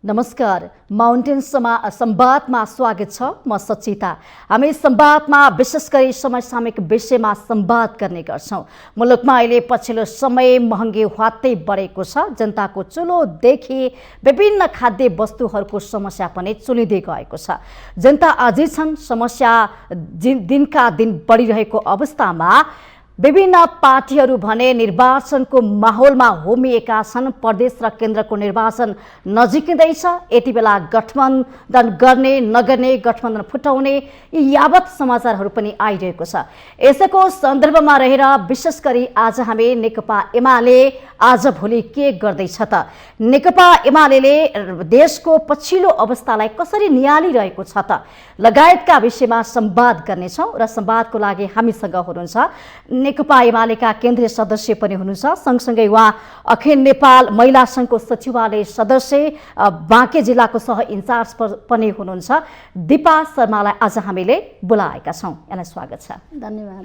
नमस्कार, माउन्टेन संवादमा स्वागत छ। म सचिता। हामी संवादमा विशेष गरी समसामयिक विषयमा संवाद गर्ने गर्छौं। मुलुकमा अहिले पछिल्लो समय महँगी ह्वात्तै बढेको छ। जनताको चुलोदेखि विभिन्न खाद्य वस्तुहरूको समस्या पनि चुलिँदै गएको छ। जनता अझै छन् समस्या दिनका दिन बढिरहेको अवस्थामा विभिन्न पार्टीहरू भने निर्वाचनको माहौलमा होमिएका छन्। प्रदेश र केन्द्रको निर्वाचन नजिकिँदैछ। यति बेला गठबन्धन गर्ने नगर्ने, गठबन्धन फुटाउने यी यावत समाचारहरू पनि आइरहेको छ। यसको सन्दर्भमा रहेर विशेष गरी आज हामी नेकपा एमाले आज भोलि के गर्दैछ त, नेकपा एमाले देशको पछिल्लो अवस्थालाई कसरी नियालिरहेको छ त लगायतका विषयमा संवाद गर्नेछौँ। र संवादको लागि हामीसँग हुनुहुन्छ नेकपा एमालेका केन्द्रीय सदस्य पनि हुनुहुन्छ, सँगसँगै उहाँ अखिल नेपाल महिला सङ्घको सचिवालय सदस्य बाँके जिल्लाको सह इन्चार्ज पनि हुनुहुन्छ दिपा शर्मालाई आज हामीले बोलाएका छौँ। यहाँलाई स्वागत छ। धन्यवाद।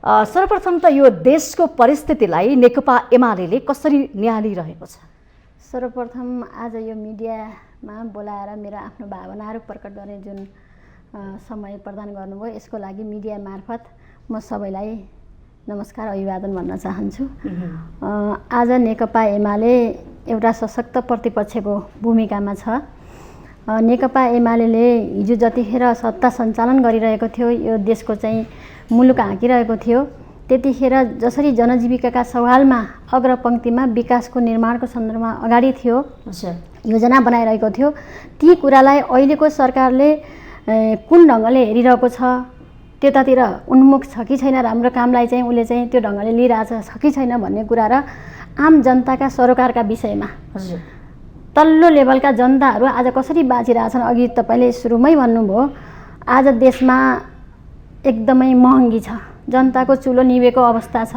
सर्वप्रथम त यो देशको परिस्थितिलाई नेकपा एमाले कसरी निहालिरहेको छ? सर्वप्रथम आज यो मिडियामा बोलाएर मेरो आफ्नो भावनाहरू प्रकट गर्ने जुन समय प्रदान गर्नुभयो यसको लागि मिडिया मार्फत म सबैलाई नमस्कार अभिवादन भन्न चाहन्छु। आज नेकपा एमाले एउटा सशक्त प्रतिपक्षको भूमिकामा छ। नेकपा एमाले हिजो जतिखेर सत्ता सञ्चालन गरिरहेको थियो, यो देशको चाहिँ मुलुक हाँकिरहेको थियो, त्यतिखेर जसरी जनजीविकाका सवालमा अग्रपङ्क्तिमा विकासको निर्माणको सन्दर्भमा अगाडि थियो, योजना बनाइरहेको थियो, ती कुरालाई अहिलेको सरकारले कुन ढङ्गले हेरिरहेको छ, त्यतातिर उन्मुख छ कि छैन, राम्रो कामलाई चाहिँ उसले चाहिँ त्यो ढङ्गले लिइरहेछ छ कि छैन भन्ने कुरा र आम जनताका सरोकारका विषयमा तल्लो लेभलका जनताहरू आज कसरी बाँचिरहेछन्। अघि तपाईँले सुरुमै भन्नुभयो, आज देशमा एकदमै महँगी छ, जनताको चुलो निभेको अवस्था छ।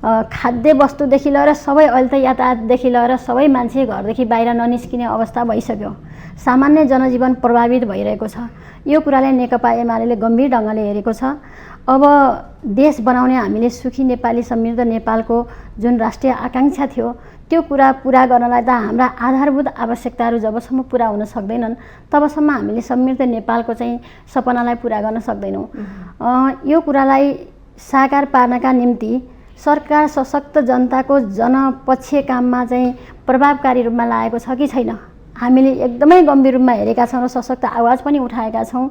खाद्य वस्तुदेखि लिएर सबै अहिले त यातायातदेखि लिएर सबै मान्छे घरदेखि बाहिर ननिस्किने अवस्था भइसक्यो। सामान्य जनजीवन प्रभावित भइरहेको छ। यो कुरालाई नेकपा एमाले गम्भीर ढङ्गले हेरेको छ। अब देश बनाउने हामीले सुखी नेपाली समृद्ध नेपालको जुन राष्ट्रिय आकाङ्क्षा थियो त्यो कुरा पुरा गर्नलाई त हाम्रा आधारभूत आवश्यकताहरू जबसम्म पुरा हुन सक्दैनन् तबसम्म हामीले समृद्ध नेपालको चाहिँ सपनालाई पुरा गर्न सक्दैनौँ। यो कुरालाई साकार पार्नका निम्ति सरकार सशक्त जनताको जनपक्षीय काममा चाहिँ प्रभावकारी रूपमा लागेको छ कि छैन, हामीले एकदमै गम्भीर रूपमा हेरेका छौँ र सशक्त आवाज पनि उठाएका छौँ।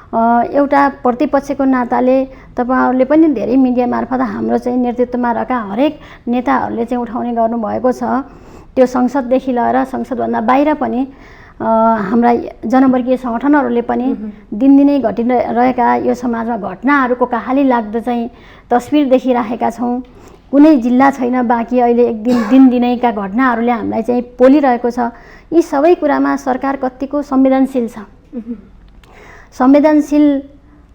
एउटा प्रतिपक्षको नाताले तपाईँहरूले पनि धेरै मिडिया मार्फत हाम्रो चाहिँ नेतृत्वमा रहेका हरेक नेताहरूले चाहिँ उठाउने गर्नुभएको छ। त्यो संसददेखि लिएर संसदभन्दा बाहिर पनि हाम्रा जनवर्गीय सङ्गठनहरूले पनि दिनदिनै घटिरहेका यो समाजमा घटनाहरूको कहाली लाग्दो चाहिँ तस्बिर देखिराखेका छौँ। कुनै जिल्ला छैन बाँकी अहिले दिनदिनैका घटनाहरूले हामीलाई चाहिँ पोलिरहेको छ। यी सबै कुरामा सरकार कतिको संवेदनशील छ। संवेदनशील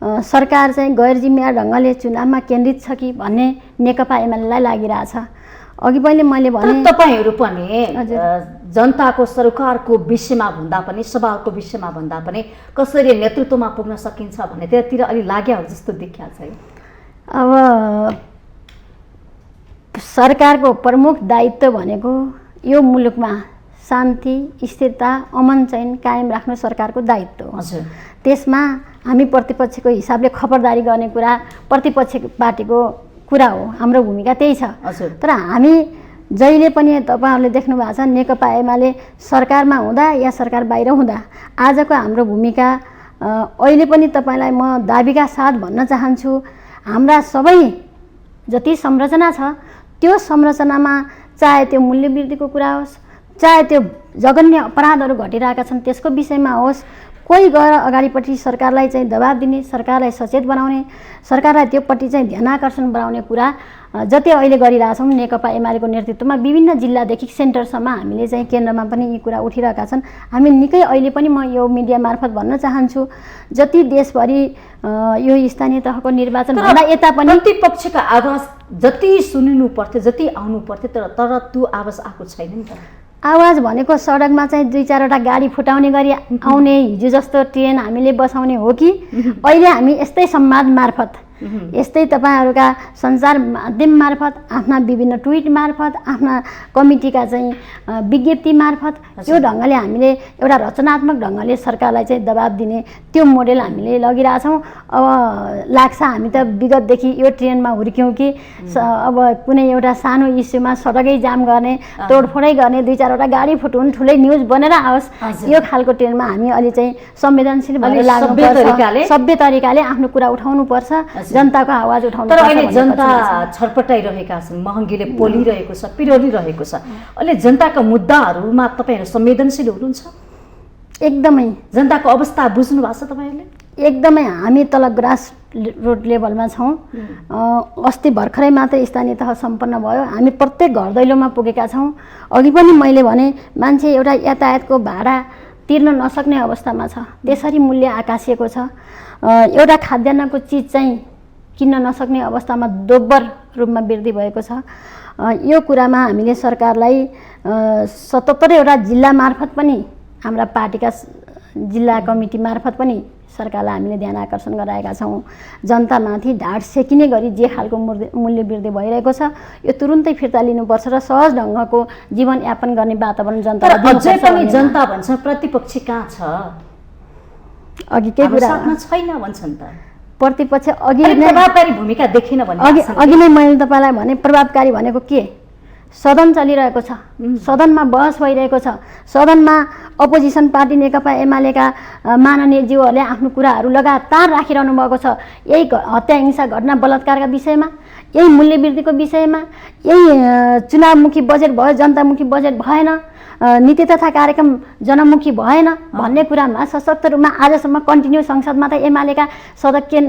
सरकार चाहिँ गैर जिम्मेवार ढङ्गले चुनावमा केन्द्रित छ कि भन्ने नेकपा एमालेलाई लागिरहेछ। अघि पहिले मैले भने तपाईँहरू पनि जनताको सरकारको विषयमा भन्दा पनि सवालको विषयमा भन्दा पनि कसरी नेतृत्वमा पुग्न सकिन्छ भन्ने त्यतिर अलि लाग्यो जस्तो देखिया छ। अब सरकारको प्रमुख दायित्व भनेको यो मुलुकमा शान्ति स्थिरता अमन चैन कायम राख्नु सरकारको दायित्व हो। त्यसमा हामी प्रतिपक्षको हिसाबले खबरदारी गर्ने कुरा प्रतिपक्ष पार्टीको कुरा हो, हाम्रो भूमिका त्यही छ। तर हामी जहिले पनि तपाईँहरूले देख्नु भएको छ नेकपा एमाले सरकारमा हुँदा या सरकार बाहिर हुँदा आजको हाम्रो भूमिका अहिले पनि तपाईँलाई म दाबीका साथ भन्न चाहन्छु, हाम्रा सबै जति संरचना छ त्यो संरचनामा चाहे त्यो मूल्यवृद्धिको कुरा होस्, चाहे त्यो जघन्य अपराधहरू घटिरहेका छन् त्यसको विषयमा होस्, कोही गएर अगाडिपट्टि सरकारलाई चाहिँ दबाब दिने, सरकारलाई सचेत बनाउने, सरकारलाई त्योपट्टि चाहिँ ध्यान आकर्षण बनाउने कुरा जति अहिले गरिरहेछौँ नेकपा एमालेको नेतृत्वमा विभिन्न जिल्लादेखि सेन्टरसम्म हामीले चाहिँ केन्द्रमा पनि यी कुरा उठिरहेका छन्। हामी निकै अहिले पनि म यो मिडिया मार्फत भन्न चाहन्छु, जति देशभरि यो स्थानीय तहको निर्वाचन भन्दा यता पनि प्रतिपक्षका आवाज जति सुनिनु पर्थ्यो, जति आउनु पर्थ्यो, तर त्यो आवाज आएको छैन नि त। आवाज भनेको सडकमा चाहिँ 2-4वटा गाडी फुटाउने गरी आउने हिजो जस्तो ट्रेन हामीले बसाउने हो कि अहिले हामी यस्तै संवाद मार्फत यस्तै तपाईँहरूका सञ्चार माध्यम मार्फत, आफ्ना विभिन्न ट्विट मार्फत, आफ्ना कमिटीका चाहिँ विज्ञप्ति मार्फत त्यो ढङ्गले हामीले एउटा रचनात्मक ढङ्गले सरकारलाई चाहिँ दबाब दिने त्यो मोडेल हामीले लगिरहेछौँ। अब लाग्छ हामी त विगतदेखि यो ट्रेनमा हुर्क्यौँ कि अब कुनै एउटा सानो इस्युमा सडकै जाम गर्ने, तोडफोडै गर्ने, 2-4वटा गाडी फुटुन्, ठुलै न्युज बनेर आओस्, यो खालको ट्रेनमा हामी अलि चाहिँ संवेदनशील भएर लाग्नुपर्छ। सभ्य तरिकाले आफ्नो कुरा उठाउनुपर्छ, जनताको आवाज उठाउनु। तर अहिले जनता छटपटाइरहेका छन्, महँगीले पोलिरहेको छ, पिरोलिरहेको छ। अहिले जनताका मुद्दाहरूमा तपाईँहरू संवेदनशील हुनुहुन्छ? एकदमै। जनताको अवस्था बुझ्नु भएको छ तपाईँहरूले? एकदमै। हामी तल ग्रास रुट लेभलमा छौँ। अस्ति भर्खरै मात्रै स्थानीय तह सम्पन्न भयो। हामी प्रत्येक घर दैलोमा पुगेका छौँ। अघि पनि मैले भने मान्छे एउटा यातायातको भाडा तिर्न नसक्ने अवस्थामा छ, त्यसरी मूल्य आकाशिएको छ। एउटा खाद्यान्नको चिज चाहिँ किन्न नसक्ने अवस्थामा दोब्बर रूपमा वृद्धि भएको छ। यो कुरामा हामीले सरकारलाई 77वटा जिल्ला मार्फत पनि, हाम्रा पार्टीका जिल्ला कमिटी मार्फत पनि सरकारलाई हामीले ध्यान आकर्षण गराएका छौँ। जनतामाथि ढाड सेकिने गरी जे खालको मूल्य वृद्धि भइरहेको छ यो तुरुन्तै फिर्ता लिनुपर्छ र सहज ढङ्गको जीवनयापन गर्ने वातावरण जनतालाई दिनुपर्छ। अझै पनि जनता भन्छ प्रतिपक्ष कहाँ छ? अघि के कुरा छैन भन्छन् त। प्रतिपक्ष अघि प्रभावकारी भूमिका देखिन भन्ने अघि नै मैले तपाईँलाई भने प्रभावकारी भनेको के? सदन चलिरहेको छ, सदनमा बहस भइरहेको छ, सदनमा अपोजिसन पार्टी नेकपा एमालेका माननीय ज्यूहरूले आफ्नो कुराहरू लगातार राखिरहनु भएको छ। यही हत्या हिंसा घटना बलात्कारका विषयमा, यही मूल्य वृद्धिको विषयमा, यही चुनावमुखी बजेट भयो, जनतामुखी बजेट भएन, नीति तथा कार्यक्रम जनमुखी भएन भन्ने कुरामा सशक्त रूपमा आजसम्म कन्टिन्यू संसदमा त एमालेका सदस्य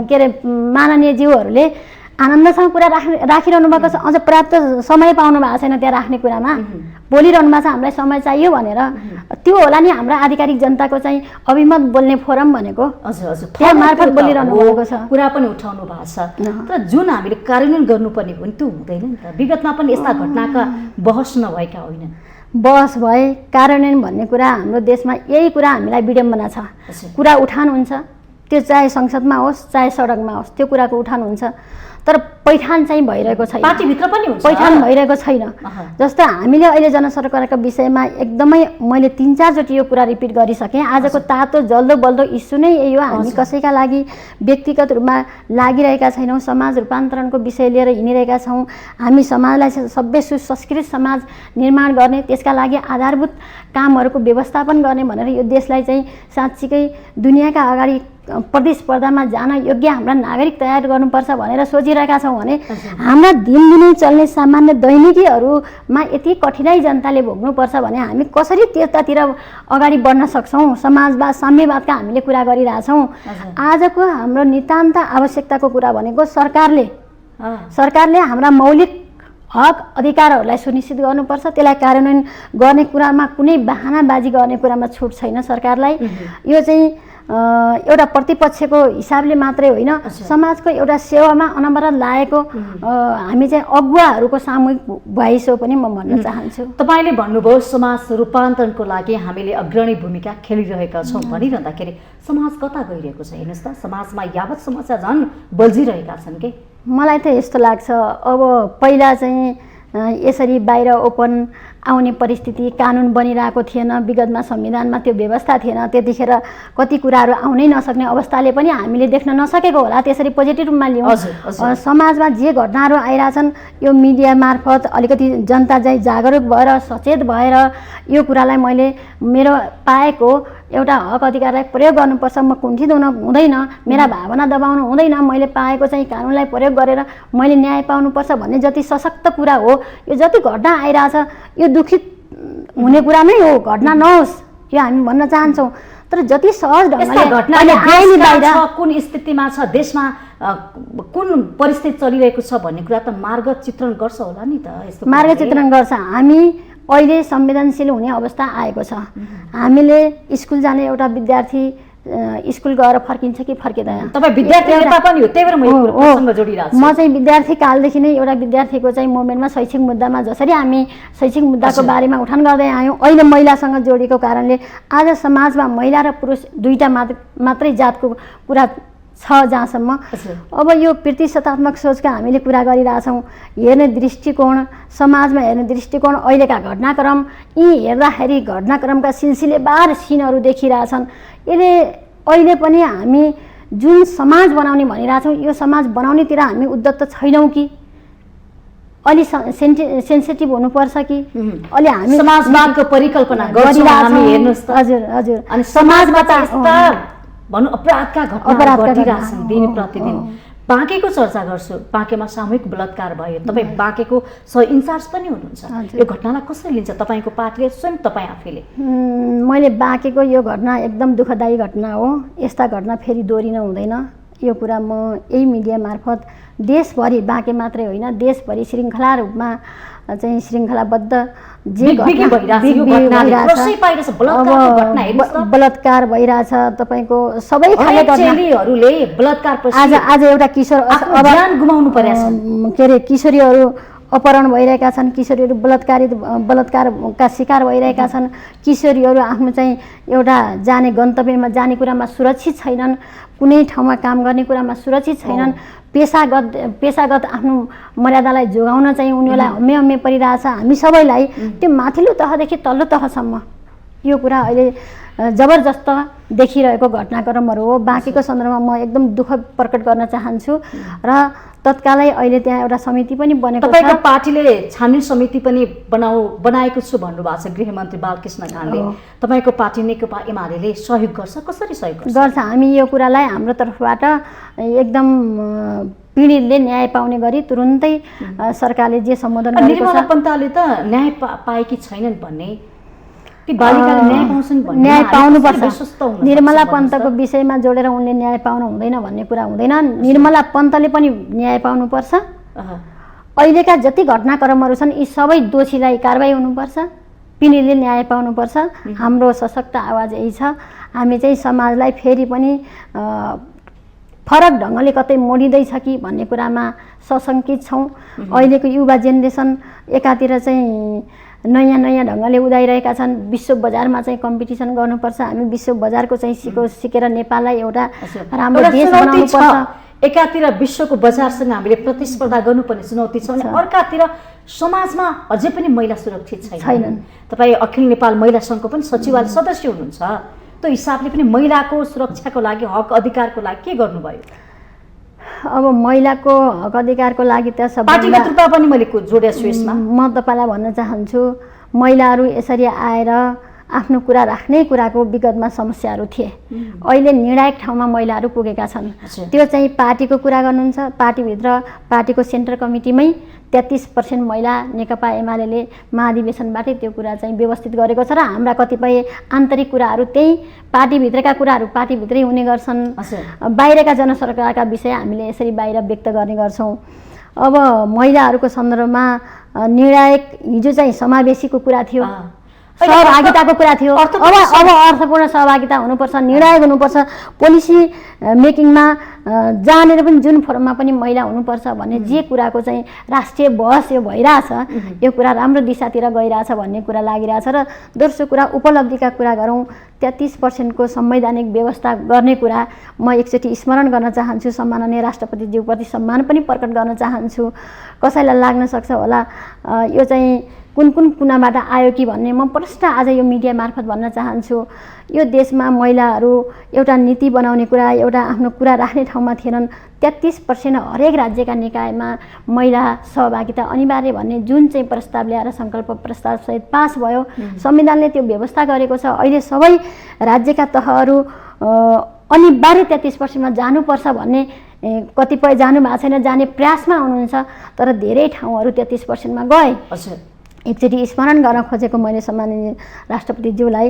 के अरे माननीय ज्यूहरूले आनन्दसँग कुरा राखिरहनु भएको छ। अझ पर्याप्त समय पाउनु भएको छैन त्यहाँ राख्ने कुरामा, बोलिरहनु भएको छ हामीलाई समय चाहियो भनेर। त्यो होला नि हाम्रा आधिकारिक जनताको चाहिँ अभिमत बोल्ने फोरम भनेको। त्यहाँ मार्फत बोलिरहनु भएको छ, कुरा पनि उठाउनु भएको छ। तर जुन हामीले कार्यान्वयन गर्नुपर्ने हो नि त्यो हुँदैन नि त। विगतमा पनि यस्ता घटनाका बहस नभएका होइनन्। बहस भए कार्यान्वयन भन्ने कुरा हाम्रो देशमा यही कुरा हामीलाई विडम्बना छ। कुरा उठान हुन्छ, त्यो चाहे संसदमा होस् चाहे सडकमा होस्, त्यो कुराको उठान हुन्छ, तर पैठान चाहिँ भइरहेको छैन। पार्टीभित्र पनि हुन्छ, पैठान भइरहेको छैन। जस्तो हामीले अहिले जनसरकारको विषयमा एकदमै मैले 3-4 चोटि यो कुरा रिपिट गरिसकेँ। आजको तातो जल्दो बल्दो इस्यु नै यही हो। हामी कसैका लागि व्यक्तिगत रूपमा लागिरहेका छैनौँ, समाज रूपान्तरणको विषय लिएर हिँडिरहेका छौँ। हामी समाजलाई सभ्य सुसंस्कृत समाज निर्माण गर्ने, त्यसका लागि आधारभूत कामहरूको व्यवस्थापन गर्ने भनेर यो देशलाई चाहिँ साँच्चीकै दुनियाँका अगाडि प्रतिस्पर्धामा जान योग्य हाम्रा नागरिक तयार गर्नुपर्छ भनेर सोचिरहेका छौँ भने हाम्रा दिनदिनै चल्ने सामान्य दैनिकीहरूमा यति कठिनाइ जनताले भोग्नुपर्छ भने हामी कसरी त्यतातिर अगाडि बढ्न सक्छौँ? समाजवाद साम्यवादका हामीले कुरा गरिरहेछौँ। आजको हाम्रो नितान्त आवश्यकताको कुरा भनेको सरकारले हाम्रा मौलिक हक अधिकारहरूलाई सुनिश्चित गर्नुपर्छ। त्यसलाई कार्यान्वयन गर्ने कुरामा कुनै बहानाबाजी गर्ने कुरामा छुट छैन सरकारलाई। यो चाहिँ एउटा प्रतिपक्षको हिसाबले मात्रै होइन, समाजको एउटा सेवामा अनवरत लागेको हामी चाहिँ अगुवाहरूको सामूहिक भइस हो पनि म भन्न चाहन्छु। तपाईँले भन्नुभयो समाज रूपान्तरणको लागि हामीले अग्रणी भूमिका खेलिरहेका छौँ भनिरहँदाखेरि समाज कता गइरहेको छ? हेर्नुहोस् त, समाजमा यावत समस्या झन् बल्झिरहेका छन् कि। मलाई त यस्तो लाग्छ, अब पहिला चाहिँ यसरी बाहिर ओपन आउने परिस्थिति कानुन बनिरहेको थिएन, विगतमा संविधानमा त्यो व्यवस्था थिएन, त्यतिखेर कति कुराहरू आउनै नसक्ने अवस्थाले पनि हामीले देख्न नसकेको होला। त्यसरी पोजिटिभ रूपमा लियौँ। समाजमा जे घटनाहरू आइरहेछन् यो मिडिया मार्फत अलिकति जनता चाहिँ जागरुक भएर सचेत भएर यो कुरालाई मैले मेरो पाएको एउटा हक अधिकारलाई प्रयोग गर्नुपर्छ, म कुण्ठित हुँदैन, मेरा भावना दबाउनु हुँदैन, मैले पाएको चाहिँ कानुनलाई प्रयोग गरेर मैले न्याय पाउनुपर्छ भन्ने जति सशक्त कुरा हो, यो जति घटना आइरहेछ यो दुखित हुने कुरा नै हो। घटना नहोस् यो हामी भन्न चाहन्छौँ, तर जति सहज ढङ्गले कुन स्थितिमा छ, देशमा कुन परिस्थिति चलिरहेको छ भन्ने कुरा त मार्ग चित्रण गर्छ होला नि त। यस्तो मार्ग चित्रण गर्छ। हामी अहिले संवेदनशील हुने अवस्था आएको छ। हामीले स्कुल जाने एउटा विद्यार्थी स्कुल गएर फर्किन्छ कि फर्किँदैन? तपाईँ विद्यार्थी नेता पनि हो, त्यही भएर म प्रसङ्ग जोडिरहेको छु। म चाहिँ विद्यार्थी कालदेखि नै एउटा विद्यार्थीको चाहिँ मुभमेन्टमा शैक्षिक मुद्दामा जसरी हामी शैक्षिक मुद्दाको बारेमा उठान गर्दै आयौँ, अहिले महिलासँग जोडिएको कारणले आज समाजमा महिला र पुरुष दुईटा मात्रै जातको कुरा छ जहाँसम्म। अब यो प्रतिशतात्मक सोचका हामीले कुरा गरिरहेछौँ, हेर्ने दृष्टिकोण, समाजमा हेर्ने दृष्टिकोण, अहिलेका घटनाक्रम, यी हेर्दाखेरि घटनाक्रमका सिलसिलेवार सिनहरू देखिरहेछन्। यसले अहिले पनि हामी जुन समाज बनाउने भनिरहेछौँ, यो समाज बनाउनेतिर हामी उद्यत छैनौँ कि अलि सेन्सिटिभ हुनुपर्छ कि अलि हामी समाजवादको परिकल्पना गर्छौँ हामी, हेर्नुस् त। हजुर हजुर। अनि समाजमा त यस्ता भनौँ अपराधका घटना घटिरहेछन् दिन प्रतिदिन। बाँकेको चर्चा गर्छु, बाँकेमा सामूहिक बलात्कार भयो, तपाईँ बाँकेको सह-इन्चार्ज पनि हुनुहुन्छ। यो घटनालाई कसरी लिन्छ तपाईँको पार्टीले, स्वयं तपाईँ आफैले? मैले बाँकेको यो घटना एकदम दुःखदायी घटना हो। यस्ता घटना फेरि दोहोरिन हुँदैन। यो कुरा म यही मिडिया मार्फत देशभरि, बाँके मात्रै होइन देशभरि श्रृङ्खला रूपमा चाहिँ श्रृङ्खलाबद्ध जे बलात्कार भइरहेछ तपाईँको सबै खाले आज एउटा किशोर गुमाउनु परेछ, के अरे किशोरीहरू अपहरण भइरहेका छन्, किशोरीहरू बलात्कारका शिकार भइरहेका छन्, किशोरीहरू आफ्नो चाहिँ एउटा जाने गन्तव्यमा जाने कुरामा सुरक्षित छैनन्, कुनै ठाउँमा काम गर्ने कुरामा सुरक्षित छैनन्, पेशागत आफ्नो मर्यादालाई जोगाउन चाहिँ उनीहरूलाई हम्मे परिरहेछ। हामी सबैलाई त्यो माथिल्लो तहदेखि तल्लो तहसम्म यो कुरा अहिले जबरजस्त देखिरहेको घटनाक्रमहरू हो। बाँकीको सन्दर्भमा म एकदम दुःख प्रकट गर्न चाहन्छु र तत्कालै अहिले त्यहाँ एउटा समिति पनि बनेको छ। तपाईँको पार्टीले छानबिन समिति पनि बनाएको छु भन्नुभएको छ गृहमन्त्री बालकृष्ण खाँडले। तपाईँको पार्टी नेकपा एमाले सहयोग गर्छ, कसरी सहयोग गर्छ? हामी यो कुरालाई हाम्रो तर्फबाट एकदम पीडितले न्याय पाउने गरी तुरुन्तै सरकारले जे सम्बोधन गरेको छ। निर्मला पन्तले त न्याय पाएकी छैनन् भन्ने, न्याय पाउनुपर्छ। निर्मला पन्तको विषयमा जोडेर उनले न्याय पाउनु हुँदैन भन्ने कुरा हुँदैन। निर्मला पन्तले पनि न्याय पाउनुपर्छ। अहिलेका जति घटनाक्रमहरू छन् यी सबै दोषीलाई कारबाही हुनुपर्छ, पीडितले न्याय पाउनुपर्छ। हाम्रो सशक्त आवाज यही छ। हामी चाहिँ समाजलाई फेरि पनि फरक ढङ्गले कतै मोडिँदैछ कि भन्ने कुरामा सशङ्कित छौँ। अहिलेको युवा जेनेरेसन एकातिर चाहिँ नयाँ ढङ्गले उदाइरहेका छन्, विश्व बजारमा चाहिँ कम्पिटिसन गर्नुपर्छ, हामी विश्व बजारको चाहिँ सिकेर नेपाललाई एउटा राम्रो देश बनाउनुपर्छ। एकातिर विश्वको बजारसँग हामीले प्रतिस्पर्धा गर्नुपर्ने चुनौती छ भने अर्कातिर समाजमा अझै पनि महिला सुरक्षित छैनन्। तपाईँ अखिल नेपाल महिला सङ्घको पनि सचिवालय सदस्य हुनुहुन्छ, त्यो हिसाबले पनि महिलाको सुरक्षाको लागि, हक अधिकारको लागि के गर्नुभयो? अब महिलाको हक अधिकारको लागि त पार्टीको तर्फबाट पनि मैले जोडेको छु यसमा। म तपाईँलाई भन्न चाहन्छु, महिलाहरू यसरी आएर आफ्नो कुरा राख्ने कुराको विगतमा समस्याहरू थिए। अहिले निर्णायक ठाउँमा महिलाहरू पुगेका छन्। त्यो चाहिँ पार्टीको कुरा गर्नुहुन्छ, पार्टीभित्र पार्टीको सेन्ट्रल कमिटीमै 33% महिला नेकपा एमाले महाधिवेशनबाटै त्यो कुरा चाहिँ व्यवस्थित गरेको छ र हाम्रा कतिपय आन्तरिक कुराहरू त्यही पार्टीभित्रका कुराहरू पार्टीभित्रै हुने गर्छन्। बाहिरका जनसरकारका विषय हामीले यसरी बाहिर व्यक्त गर्ने गर्छौँ। अब महिलाहरूको सन्दर्भमा निर्णायक हिजो चाहिँ समावेशीको कुरा थियो, सहभागिताको कुरा थियो। अब अर्थपूर्ण सहभागिता हुनुपर्छ, निर्णायक हुनुपर्छ, पोलिसी मेकिङमा जानेर पनि जुन फोरममा पनि महिला हुनुपर्छ भन्ने जे कुराको चाहिँ राष्ट्रिय बहस यो भइरहेछ, यो कुरा राम्रो दिशातिर गइरहेछ भन्ने कुरा लागिरहेछ। र दोस्रो कुरा उपलब्धिका कुरा गरौँ, 33% संवैधानिक व्यवस्था गर्ने कुरा म एकचोटि स्मरण गर्न चाहन्छु। सम्माननीय राष्ट्रपतिज्यूप्रति सम्मान पनि प्रकट गर्न चाहन्छु। कसैलाई लाग्न सक्छ होला यो चाहिँ कुन कुनाबाट आयो कि भन्ने, म प्रष्ट आज यो मिडिया मार्फत भन्न चाहन्छु। यो देशमा महिलाहरू एउटा नीति बनाउने कुरा, एउटा आफ्नो कुरा राख्ने ठाउँमा थिएनन्। 33% हरेक राज्यका निकायमा महिला सहभागिता अनिवार्य भन्ने जुन चाहिँ प्रस्ताव ल्याएर सङ्कल्प प्रस्तावसहित पास भयो, संविधानले त्यो व्यवस्था गरेको छ। अहिले सबै राज्यका तहहरू अनिवार्य 33%मा जानुपर्छ भन्ने कतिपय जानु भएको छैन, जाने प्रयासमा हुनुहुन्छ, तर धेरै ठाउँहरू 33%मा गए। एकचोटि स्मरण गर्न खोजेको मैले सम्माननीय राष्ट्रपतिज्यूलाई।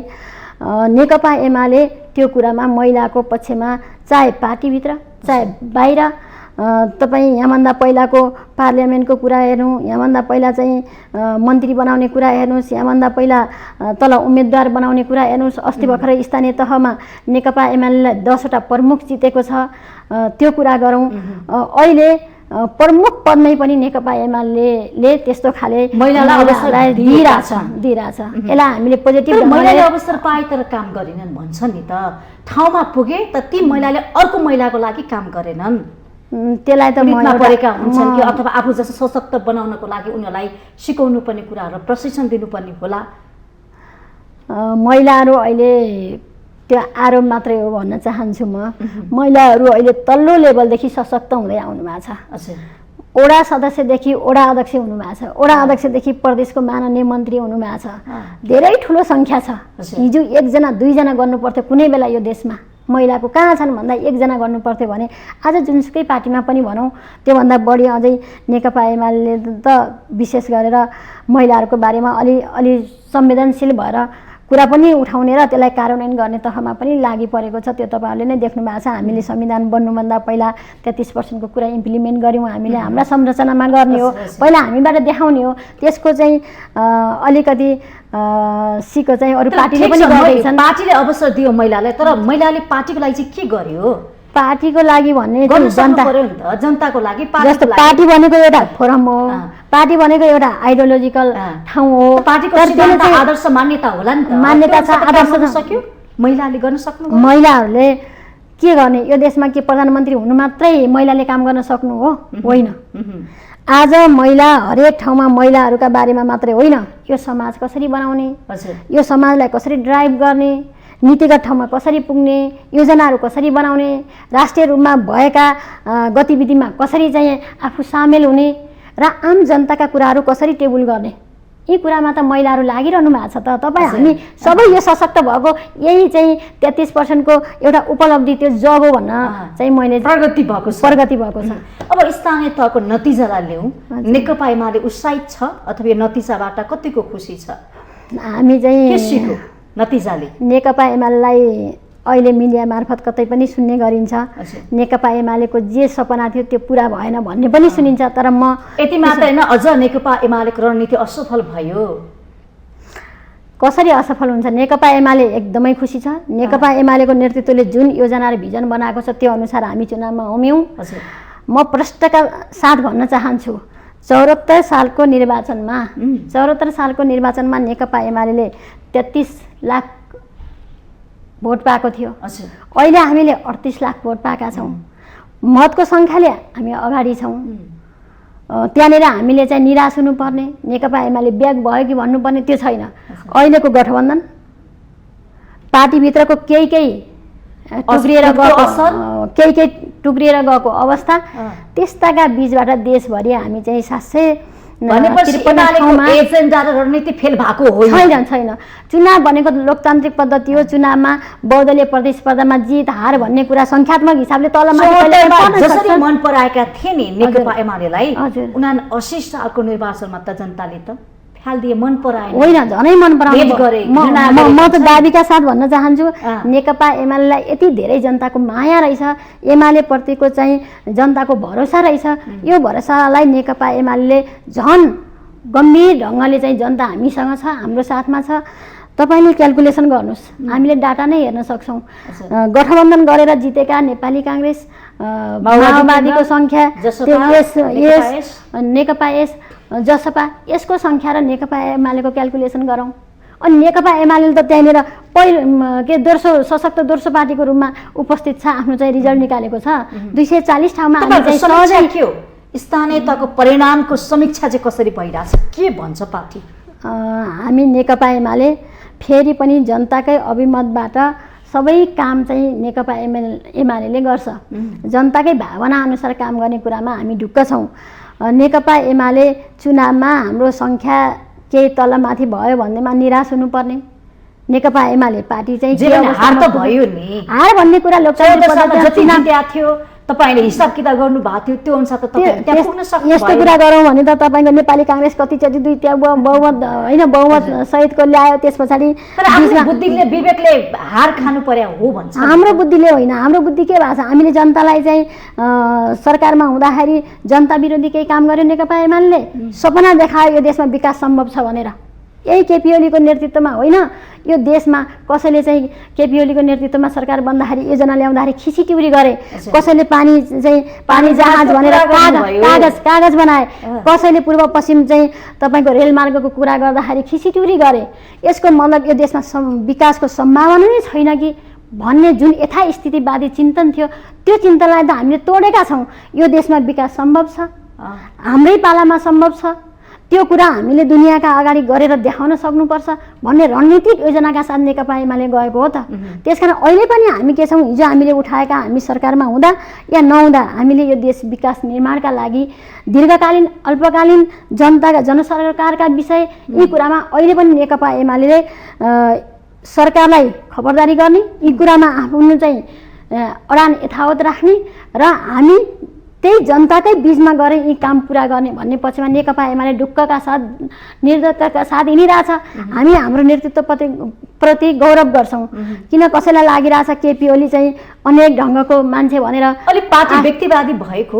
नेकपा एमाले त्यो कुरामा महिलाको पक्षमा, चाहे पार्टीभित्र चाहे बाहिर। तपाईँ यहाँभन्दा पहिलाको पार्लियामेन्टको कुरा हेर्नु, यहाँभन्दा पहिला चाहिँ मन्त्री बनाउने कुरा हेर्नुहोस्, यहाँभन्दा पहिला तल उम्मेदवार बनाउने कुरा हेर्नुहोस्। अस्ति भर्खरै स्थानीय तहमा नेकपा एमालेलाई 10वटा प्रमुख जितेको छ, त्यो कुरा गरौँ। अहिले प्रमुख पदमै पनि नेकपा एमाले त्यस्तो खाले महिलालाई दिइरहेछ यसलाई हामीले पोजिटिभ महिलाले अवसर पाए तर काम गरेनन् भन्छ नि त ठाउँमा पुगे त ती महिलाले अर्को महिलाको लागि काम गरेनन् त्यसलाई त परेका हुन्छन् कि अथवा आफू जस्तो सशक्त बनाउनको लागि उनीहरूलाई सिकाउनु पर्ने कुराहरू प्रशिक्षण दिनुपर्ने होला महिलाहरू अहिले त्यो आरोप मात्रै हो भन्न चाहन्छु म महिलाहरू अहिले तल्लो लेभलदेखि सशक्त हुँदै आउनु भएको छ ओडा सदस्यदेखि ओडा अध्यक्ष हुनु भएको छ ओडा अध्यक्षदेखि प्रदेशको माननीय मन्त्री हुनु भएको छ धेरै ठुलो सङ्ख्या छ हिजो 1 जना 2 जना गर्नुपर्थ्यो कुनै बेला यो देशमा महिलाको कहाँ छन् भन्दा 1 जना गर्नुपर्थ्यो भने आज जुनसुकै पार्टीमा पनि भनौँ त्योभन्दा बढी अझै नेकपा एमाले त विशेष गरेर महिलाहरूको बारेमा अलि संवेदनशील भएर कुरा पनि उठाउने र त्यसलाई कार्यान्वयन गर्ने तर्फमा पनि लागि परेको छ त्यो तपाईहरुले नै देख्नु भएको छ हामीले संविधान बन्नुभन्दा पहिला 33% को कुरा इम्प्लिमेन्ट गर्यौं हामीले हाम्रा संरचनामा गर्ने हो पहिला हामीबाट देखाउने हो त्यसको चाहिँ अलिकति सिको चाहिँ अरु पार्टीले पनि गर्दैछन् पार्टीले अवसर दियो महिलालाई तर महिलाले पार्टीको लागि चाहिँ के गर्यो पार्टीको लागि भन्ने जनताको लागि जस्तो पार्टी भनेको एउटा फोरम हो पार्टी भनेको एउटा आइडियोलोजिकल ठाउँ हो पार्टीको सिद्धान्त आदर्श मान्यता होला नि त मान्यता छ आदर्श सक्यो महिलाले गर्न सक्नु महिलाहरूले के गर्ने यो देशमा के प्रधानमन्त्री हुनु मात्रै महिलाले काम गर्न सक्नु हो होइन आज महिला हरेक ठाउँमा महिलाहरूका बारेमा मात्रै होइन यो समाज कसरी बनाउने यो समाजलाई कसरी ड्राइभ गर्ने नीतिगत ठाउँमा कसरी पुग्ने योजनाहरू कसरी बनाउने राष्ट्रिय रूपमा भएका गतिविधिमा कसरी चाहिँ आफू सामेल हुने र आम जनताका कुराहरू कसरी टेबल गर्ने यी कुरामा त महिलाहरू लागिरहनु भएको छ त तपाई हामी सबै यो सशक्त भएको यही चाहिँ 33% को एउटा उपलब्धि त्यो जब हो भन्न चाहिँ मैले प्रगति भएको छ अब स्थानीय तहको नतिजालाई ल्याउँ नेकपा एमाले उत्साहित छ अथवा यो नतिजाबाट कतिको खुसी छ हामी चाहिँ के सिक्यो नतिजाले नेकपा एमालेलाई अहिले मिडिया मार्फत कतै पनि सुन्ने गरिन्छ नेकपा एमालेको जे सपना थियो त्यो पूरा भएन भन्ने पनि सुनिन्छ तर म यति मात्र हैन अझ नेकपा एमालेको रणनीति असफल भयो कसरी असफल हुन्छ नेकपा एमाले एकदमै खुसी छ नेकपा एमालेको नेतृत्वले जुन योजना र भिजन बनाएको छ त्यो अनुसार हामी चुनावमा उम्यौं म प्रष्टका साथ भन्न चाहन्छु 74 सालको निर्वाचनमा नेकपा एमालेले 33 लाख भोट पाएको थियो अहिले हामीले 38 लाख भोट पाएका छौं मतको संख्याले हामी अगाडि छौं त्यहाँनेर हामीले चाहिँ निराश हुनु पर्ने नेकपा एमाले ब्याक भयो कि भन्नुपर्ने त्यो छैन अहिलेको गठबन्धन पार्टी भित्रको केही टुक्रिएर गएको अवस्था त्यस्ताका बीचबाट देशभरि हामी चाहिँ सासै एजेन्डा र रणनीति फेल भएको होइन छैन चुनाव भनेको लोकतान्त्रिक पद्धति हो चुनावमा बहुदलीय प्रतिस्पर्धामा जित हार भन्ने कुरा संख्यात्मक हिसाबले तलमाथि जसरी मन पराएका थिए नि नेकपा एमालेलाई 79 सालको निर्वाचनमा त जनताले त फ्याल्दिए मन पराएन होइन झनै मन पराउने म त दाबीका साथ भन्न चाहन्छु नेकपा एमालेलाई यति धेरै जनताको माया रहेछ एमाले प्रतिको चाहिँ जनताको भरोसा रहेछ यो भरोसालाई नेकपा एमाले झन गम्भीर ढंगले चाहिँ जनता हामीसँग छ हाम्रो साथमा छ तपाईले क्याल्कुलेसन गर्नुस् हामीले डाटा नै हेर्न सक्छौं गठबन्धन गरेर जितेका नेपाली कांग्रेस माओवादीको संख्या नेकपा जसपा यसको संख्या र नेकपा एमालेको क्याल्कुलेसन गरौं अनि नेकपा एमाले त त्यहाँनेर दोस्रो सशक्त दोस्रो पार्टीको रूपमा उपस्थित छ आफ्नो चाहिँ रिजल्ट निकालेको छ 240 ठाउँमा हामी चाहिँ सहजै के हो स्थानीय तहको परिणामको समीक्षा चाहिँ कसरी भइराछ के भन्छ पार्टी हामी नेकपा एमाले फेरि पनि जनताकै अभिमतबाट सबै काम चाहिँ नेकपा एमालेले गर्छ जनताकै भावना अनुसार काम गर्ने कुरामा हामी ढुक्क छौं नेकपा एमाले चुनावमा हाम्रो संख्या केही तलमाथि भयो भन्नेमा निराश हुनुपर्ने नेकपा एमाले पार्टी चाहिँ हार त भयो नि हार भन्ने कुरा लोकतान्त्रिक पद्धतिमा जति जित्या थियो तपाईले हिसाब किताब गर्नु भएको थियो त्यो अनुसार त तपाईले त्यहाँ पुग्न सक्नु यस्तो कुरा गरौँ भने त तपाईको नेपाली कांग्रेस कतिचोटी दुई त्या बहुमत सहितको ल्यायो त्यसपछि आफ्नो बुद्धिले विवेकले हार खानु पर्या हो भन्छ हाम्रो बुद्धिले होइन हाम्रो बुद्धि के भएको छ हामीले जनतालाई चाहिँ सरकारमा हुँदाखेरि जनता विरोधी केही काम गर्यो नेकपा एमाले सपना देखायो यो देशमा विकास सम्भव छ भनेर यही केपी ओलीको नेतृत्वमा होइन, यो देशमा कसैले चाहिँ केपी ओलीको नेतृत्वमा सरकार बन्दाखेरि योजना ल्याउँदाखेरि खिचिटिउरी गरे, कसैले पानी जहाज भनेर कागज बनाए, कसैले पूर्व पश्चिम चाहिँ तपाईँको रेलमार्गको कुरा गर्दाखेरि खिचिटिउरी गरे। यसको मतलब यो देशमा विकासको सम्भावना नै छैन कि भन्ने जुन यथास्थितिवादी चिन्तन थियो, त्यो चिन्तनलाई त हामीले तोडेका छौँ। यो देशमा विकास सम्भव छ, हाम्रै पालामा सम्भव छ, त्यो कुरा हामीले दुनियाँका अगाडि गरेर देखाउन सक्नुपर्छ भन्ने रणनीतिक योजनाका साथ नेकपा एमाले गएको हो त। त्यसकारण अहिले पनि हामी के छौँ, हिजो हामीले उठाएका हामी सरकारमा हुँदा या नहुँदा हामीले यो देश विकास निर्माणका लागि दीर्घकालीन अल्पकालीन जनताका जनसरकारका विषय यी कुरामा अहिले पनि नेकपा एमाले सरकारलाई खबरदारी गर्ने, यी कुरामा आफ्नो चाहिँ अडान यथावत राख्ने र हामी त्यही जनताकै बीचमा गएर यी काम पुरा गर्ने भन्ने पक्षमा नेकपा एमाले ढुक्कका साथ निर्धक्कका साथ हिँडिरहेछ। हामी हाम्रो नेतृत्व प्रति गौरव गर्छौँ। किन कसैलाई लागिरहेछ केपी ओली चाहिँ अनेक ढङ्गको मान्छे भनेर, अलिक पार्टी व्यक्तिवादी भएको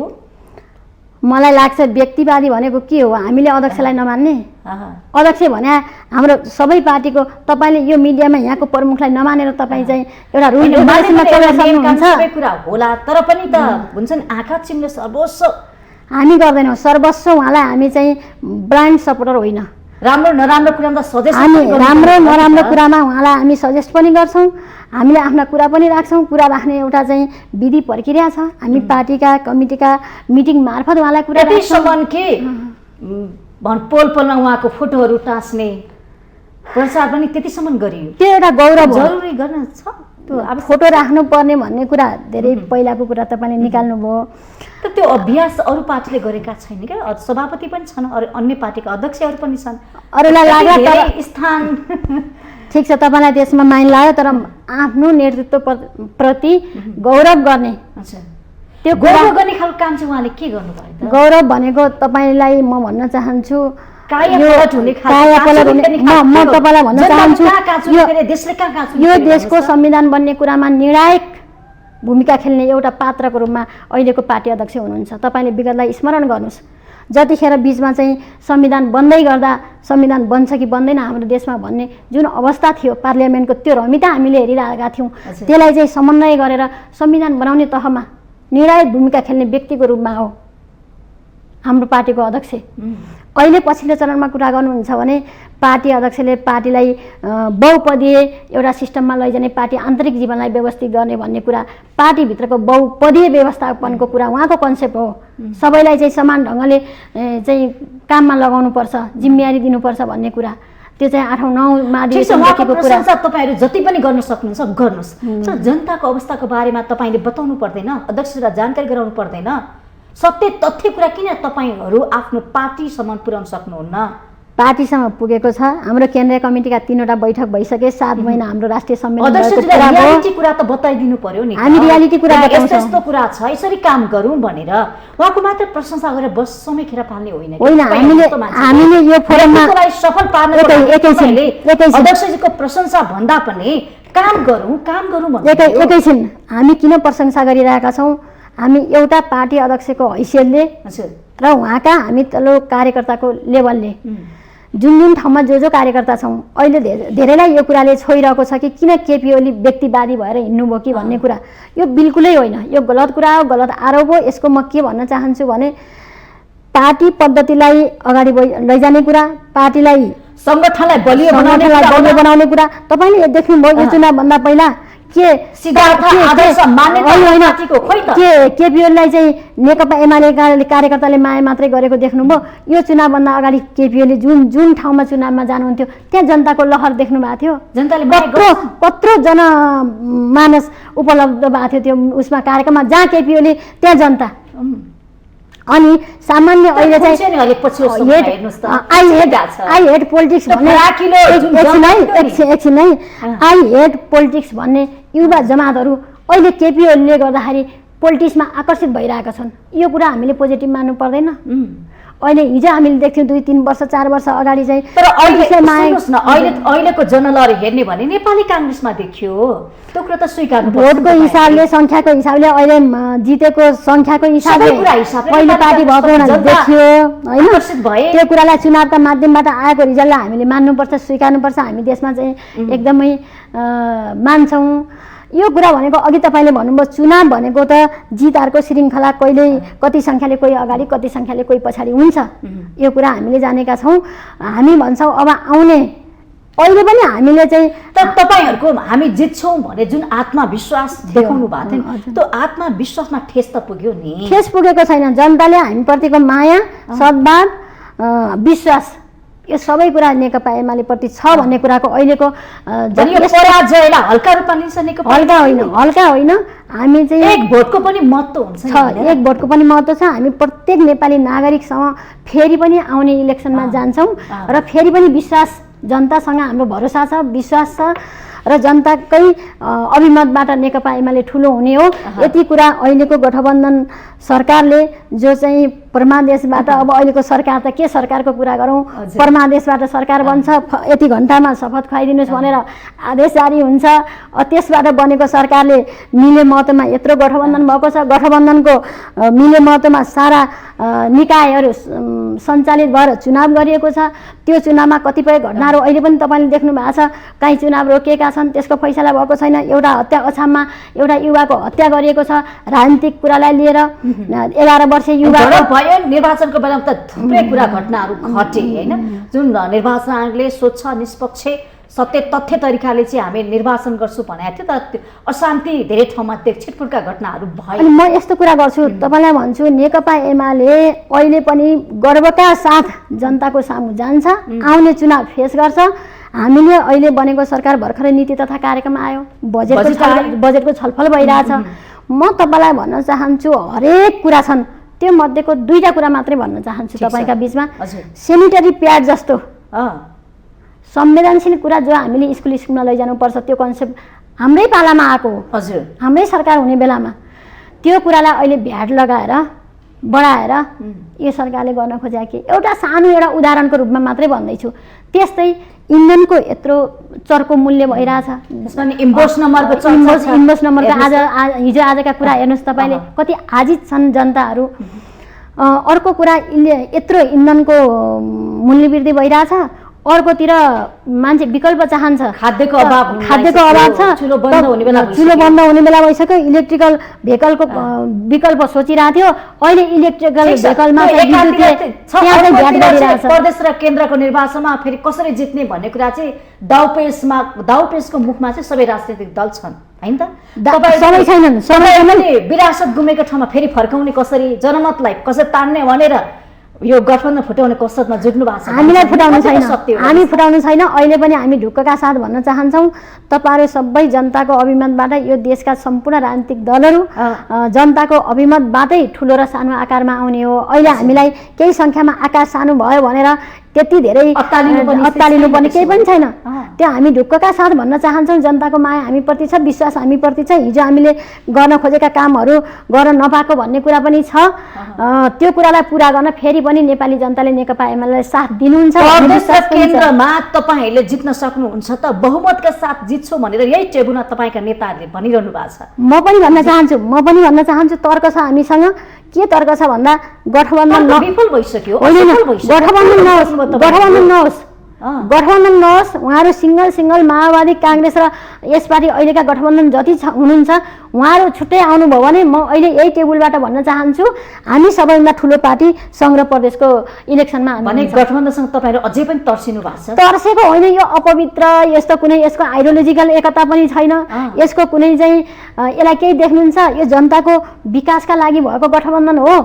मलाई लाग्छ। व्यक्तिवादी भनेको के हो, हामीले अध्यक्षलाई नमान्ने? अध्यक्ष भने हाम्रो सबै पार्टीको, तपाईँले यो मिडियामा यहाँको प्रमुखलाई नमानेर तपाईँ चाहिँ एउटा रुल रेगुलेसनमा चलाउन सक्नुहुन्छ? सबै कुरा होला, तर पनि त हुन्छ नि आँखा चिम्ले सर्वस्व हामी गर्दैनौँ। सर्वस्व उहाँलाई हामी चाहिँ ब्लाइन्ड सपोर्टर होइन। राम्रो नराम्रो कुरामा सजेस्ट हामी राम्रो नराम्रो कुरामा उहाँलाई हामी सजेस्ट पनि गर्छौँ, हामीले आफ्ना कुरा पनि राख्छौँ। कुरा राख्ने एउटा चाहिँ विधि प्रक्रिया छ। हामी पार्टीका कमिटीका मिटिङ मार्फत उहाँलाई कुरा राख्छौँ के पोलमा उहाँको फोटोहरू टाँस्ने प्रचार पनि त्यतिसम्म गरियो। त्यो एउटा गौरव जरुरी गर्न छ। अब फोटो राख्नुपर्ने भन्ने कुरा धेरै पहिलाको कुरा तपाईँले निकाल्नुभयो। त त्यो अभ्यास अरू पार्टीले गरेका छैन क्या? सभापति पनि छन्, अरू अन्य पार्टीका अध्यक्षहरू पनि छन्, अरूलाई लाग्ला स्थान ठिक छ, तपाईँलाई त्यसमा माइन लाग्यो, तर आफ्नो नेतृत्व प्रति गौरव गर्ने, त्यो गौरव गर्ने खालको काम चाहिँ उहाँले के गर्नुभयो? गौरव भनेको तपाईँलाई म भन्न चाहन्छु, म तपाईँलाई भन्न चाहन्छु यो देशको संविधान बन्ने कुरामा निर्णायक भूमिका खेल्ने एउटा पात्रको रूपमा अहिलेको पार्टी अध्यक्ष हुनुहुन्छ। तपाईँले विगतलाई स्मरण गर्नुहोस्, जतिखेर बिचमा चाहिँ संविधान बन्दै गर्दा संविधान बन्छ कि बन्दैन हाम्रो देशमा भन्ने जुन अवस्था थियो, पार्लियामेन्टको त्यो रमिता हामीले हेरिरहेका थियौँ। त्यसलाई चाहिँ समन्वय गरेर संविधान बनाउने तहमा निर्णायक भूमिका खेल्ने व्यक्तिको रूपमा हो हाम्रो पार्टीको अध्यक्ष। अहिले पछिल्लो चरणमा कुरा गर्नुहुन्छ भने पार्टी अध्यक्षले पार्टीलाई बहुपदीय एउटा सिस्टममा लैजाने, पार्टी आन्तरिक जीवनलाई व्यवस्थित गर्ने भन्ने कुरा, पार्टीभित्रको बहुपदीय व्यवस्थापनको कुरा उहाँको कन्सेप्ट हो। सबैलाई चाहिँ समान ढङ्गले चाहिँ काममा लगाउनुपर्छ, जिम्मेवारी दिनुपर्छ भन्ने कुरा, त्यो चाहिँ 8औं 9औं अधिवेशनको कुरा। तपाईँहरू जति पनि गर्न सक्नुहुन्छ गर्नुहोस्। जनताको अवस्थाको बारेमा तपाईँले बताउनु पर्दैन, अध्यक्षलाई जानकारी गराउनु पर्दैन? सत्य तथ्य कुरा किन तपाईँहरू आफ्नो पार्टीसम्म पुर्याउन सक्नुहुन्न? पार्टीसम्म पुगेको छ। हाम्रो केन्द्रीय कमिटीका 3वटा बैठक भइसके, 7 महिना हाम्रो राष्ट्रिय सम्मेलन रियालिटी कुरा त बताइदिनु पर्यो नि। हामी रियालिटी कुरा यस्तो कुरा छ, यसरी काम गरौँ भनेर उहाँको मात्र प्रशंसा गरेर बस समय खेर पाल्ने होइन। हामीले यो फोरममा सफल पार्नको अध्यक्षजीको प्रशंसा भन्दा पनि काम गरौँ भन्ने। एकैछिन, हामी किन प्रशंसा गरिरहेका छौँ? हामी एउटा पार्टी अध्यक्षको हैसियतले र उहाँका हामी तल्लो कार्यकर्ताको लेभलले जुन ठाउँमा जो कार्यकर्ता छौँ, अहिले धेरैलाई यो कुराले छोइरहेको छ कि किन केपी ओली व्यक्तिवादी भएर हिँड्नुभयो कि भन्ने कुरा। यो बिल्कुलै होइन, यो गलत कुरा हो, गलत आरोप हो। यसको म के भन्न चाहन्छु भने पार्टी पद्धतिलाई अगाडि लैजाने कुरा, पार्टीलाई सङ्गठनलाई बलियो बनाउने कुरा। तपाईँले देख्नुभयो यो चुनावभन्दा पहिला केपी ओलीलाई चाहिँ नेकपा एमाले कार्यकर्ताले माया मात्रै गरेको देख्नुभयो। यो चुनावभन्दा अगाडि केपी ओली जुन ठाउँमा चुनावमा जानुहुन्थ्यो त्यहाँ जनताको लहर देख्नु भएको थियो। जनताले कत्रो जनमानस उपलब्ध भएको थियो त्यो उसमा कार्यक्रममा, जहाँ केपी ओली त्यहाँ जनता। अनि सामान्य अहिले चाहिँ आई हेट पोलिटिक्स भन्ने आई हेट पोलिटिक्स भन्ने युवा जमातहरू अहिले केपी ओलीले गर्दाखेरि पोलिटिक्समा आकर्षित भइरहेका छन्। यो कुरा हामीले पोजिटिभ मान्नु पर्दैन। अहिले हिजो हामीले देख्थ्यौँ 2-3 वर्ष 4 वर्ष अगाडि चाहिँ तर अहिलेको जनलहर हेर्ने भने नेपाली काङ्ग्रेसमा देखियो त्यो कुरा त स्वीकार्नु भोटको हिसाबले संख्याको हिसाबले अहिले जितेको संख्याको हिसाबले पहिलो पार्टी भएको देखियो हैन त्यो कुरालाई चुनावका माध्यमबाट आएको रिजल्टलाई हामीले मान्नुपर्छ स्वीकार्नुपर्छ हामी देशमा चाहिँ एकदमै मान्छौँ यो कुरा भनेको अघि तपाईले भन्नुभयो चुनाव भनेको त जितहारको श्रृङ्खला कहिले कति संख्याले कोही अगाडि कति संख्याले कोही पछाडि हुन्छ यो कुरा हामीले जानेका छौँ हामी भन्छौँ अब आउने अहिले पनि हामीले चाहिँ तपाईहरुको हामी जित्छौँ भने जुन आत्मविश्वास देखाउनु भएको थियो त्यो आत्मविश्वासमा ठेस त पुग्यो नि ठेस पुगेको छैन जनताले हामीप्रतिको माया सद्भाव विश्वास यो सबै कुरा नेकपा एमाले प्रति छ भन्ने कुराको अहिलेको पराजयलाई हल्का रूपमा लिन्छ नेकपा हल्का होइन हामी चाहिँ एक भोटको पनि महत्त्व हुन्छ एक भोटको पनि महत्त्व छ हामी प्रत्येक नेपाली नागरिकसँग फेरि पनि आउने इलेक्सनमा जान्छौँ र फेरि पनि विश्वास जनतासँग हाम्रो भरोसा छ विश्वास छ र जनताकै अभिमतबाट नेकपा एमाले ठुलो हुने हो यति कुरा अहिलेको गठबन्धन सरकारले जो चाहिँ परमादेशबाट अब अहिलेको सरकार त के सरकारको कुरा गरौँ परमादेशबाट सरकार बन्छ यति घण्टामा शपथ खुवाइदिनुहोस् भनेर आदेश जारी हुन्छ त्यसबाट बनेको सरकारले मिले महत्त्वमा यत्रो गठबन्धन भएको छ गठबन्धनको मिले महत्त्वमा सारा निकायहरू सञ्चालित भएर चुनाव गरिएको छ त्यो चुनावमा कतिपय घटनाहरू अहिले पनि तपाईँले देख्नु भएको छ कहीँ चुनाव रोकिएका छन् त्यसको फैसला भएको छैन एउटा हत्या अछाममा एउटा युवाको हत्या गरिएको छ राजनीतिक कुरालाई लिएर 11 वर्षीय युवा भयो निर्वाचनको बेलामा त थुप्रै कुरा घटनाहरू घटे हैन जुन निर्वाचन आयोगले स्वच्छ निष्पक्ष सत्य तथ्य तरिकाले चाहिँ हामी निर्वाचन गर्छु भनेको थियो तर अशान्ति धेरै ठाउँमा छिटफुटका घटनाहरू भए अनि म यस्तो कुरा गर्छु तपाईलाई भन्छु नेकपा एमाले अहिले पनि गर्वका साथ जनताको सामु जान्छ आउने चुनाव फेस गर्छ हामीले अहिले बनेको सरकार भर्खरै नीति तथा कार्यक्रम आयो बजेटको छलफल भइरहेछ म तपाईलाई भन्न चाहन्छु हरेक कुरा छन् त्यो मध्येको दुईटा कुरा मात्रै भन्न चाहन्छु तपाईका बीचमा सेनिटरी प्याड जस्तो संवेदनशील कुरा जो हामीले स्कुलमा लैजानुपर्छ त्यो कन्सेप्ट हाम्रै पालामा आएको हो हजुर हाम्रै सरकार हुने बेलामा त्यो कुरालाई अहिले भ्याट लगाएर बढाएर यो सरकारले गर्न खोजेको के एउटा सानो एउटा उदाहरणको रूपमा मात्रै भन्दैछु त्यस्तै इन्धनको यत्रो चर्को मूल्य भइरहेछ इन्भोइस नम्बरको हिजो आजका कुरा हेर्नुहोस् तपाईँले कति आजित छन् जनताहरू अर्को कुरा यत्रो इन्धनको मूल्य वृद्धि भइरहेछ अर्कोतिर मान्छे विकल्प चाहन्छ खाद्यको अभाव छ चुलो बन्द हुने बेला भइसक्यो इलेक्ट्रिकल भेहिकलको विकल्प सोचिरहेको थियो अहिले इलेक्ट्रिकल भेहिकलमा प्रदेश र केन्द्रको निर्वाचनमा फेरि कसरी जित्ने भन्ने कुरा चाहिँ दाउपेचको मुखमा चाहिँ सबै राजनीतिक दल छन् हैन त सबै विरासत गुमेको ठाउँमा फेरि फर्काउने कसरी जनमतलाई कसरी तान्ने भनेर यो गठबन्धन फुटाउने कसरतमा जुट्नु भएको छ हामीलाई फुटाउनु छैन हामी फुटाउनु छैन अहिले पनि हामी ढुक्कका साथ भन्न चाहन्छौँ तपाईहरु सबै जनताको अभिमतबाट यो देशका सम्पूर्ण राजनीतिक दलहरू जनताको अभिमतबाटै ठुलो र सानो आकारमा आउने हो अहिले हामीलाई केही संख्यामा आकार सानो भयो भनेर त्यति धेरै अत्तालिनु पर्ने केही पनि छैन त्यो हामी ढुक्कका साथ भन्न चाहन्छौँ जनताको माया हामीप्रति छ विश्वास हामीप्रति छ हिजो हामीले गर्न खोजेका कामहरू गर्न नपाएको भन्ने कुरा पनि छ त्यो कुरालाई पुरा गर्न फेरि पनि नेपाली जनताले नेकपा एमालेलाई साथ दिनुहुन्छ केन्द्रमा तपाईहरुले जित्न सक्नुहुन्छ त बहुमतका साथ जित्छौ भनेर यही टेबुलमा तपाईका नेताहरूले भनिरहनु भएको छ म पनि भन्न चाहन्छु तर्क छ हामीसँग के तर्क छ भन्दा गठबन्धन विफल भइसक्यो गठबन्धन नहोस् उहाँहरू सिंगल माओवादी कांग्रेस र यसपालि अहिलेका गठबन्धन जति हुनुहुन्छ उहाँहरू छुट्टै आउनुभयो भने म अहिले यही टेबुलबाट भन्न चाहन्छु हामी सबैभन्दा ठुलो पार्टी संघ र प्रदेशको इलेक्सनमा भने गठबन्धनसँग तपाईहरु अझै पनि तर्सिनु भएको छ तर्सेको होइन यो अपवित्र यस्तो कुनै यसको आइडियोलोजिकल एकता पनि छैन यसको कुनै चाहिँ यसलाई केही देख्नुहुन्छ यो जनताको विकासका लागि भएको गठबन्धन हो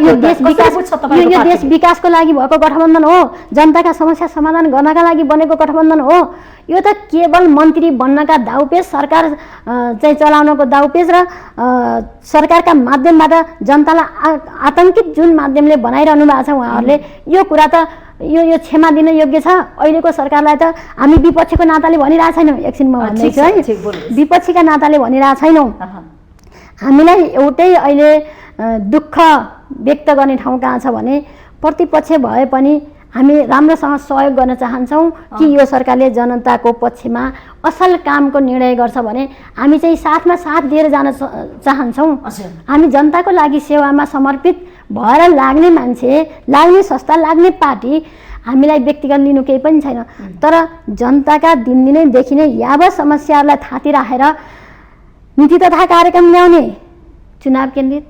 यो देश विकासको लागि भएको गठबन्धन हो जनताका समस्या समाधान गर्नका लागि बनेको गठबन्धन हो यो त केवल मन्त्री बन्नका दाउपेच सरकार चाहिँ चलाउनको दाउपेच र सरकारका माध्यमबाट जनतालाई आतंकित जुन माध्यमले बनाइरहनु भएको छ उहाँहरूले यो कुरा त यो क्षमा दिन योग्य छ अहिलेको सरकारलाई त हामी विपक्षीको नाताले भनिरहेको छैनौँ एकछिन म भन्दैछु है विपक्षीका नाताले भनिरहेको छैनौँ हामीलाई एउटै अहिले दुःख व्यक्त गर्ने ठाउँ कहाँ छ भने प्रतिपक्ष भए पनि हामी राम्रोसँग सहयोग गर्न चाहन्छौँ कि यो सरकारले जनताको पक्षमा असल कामको निर्णय गर्छ भने हामी चाहिँ साथमा साथ दिएर जान चाहन्छौँ। हामी जनताको लागि सेवामा समर्पित भएर लाग्ने मान्छे, लाग्ने संस्था, लाग्ने पार्टी हामीलाई व्यक्तिगत लिनु केही पनि छैन। तर जनताका दिनदिनैदेखि नै यावत समस्याहरूलाई थाती राखेर नीति तथा कार्यक्रम ल्याउने, चुनाव केन्द्रित,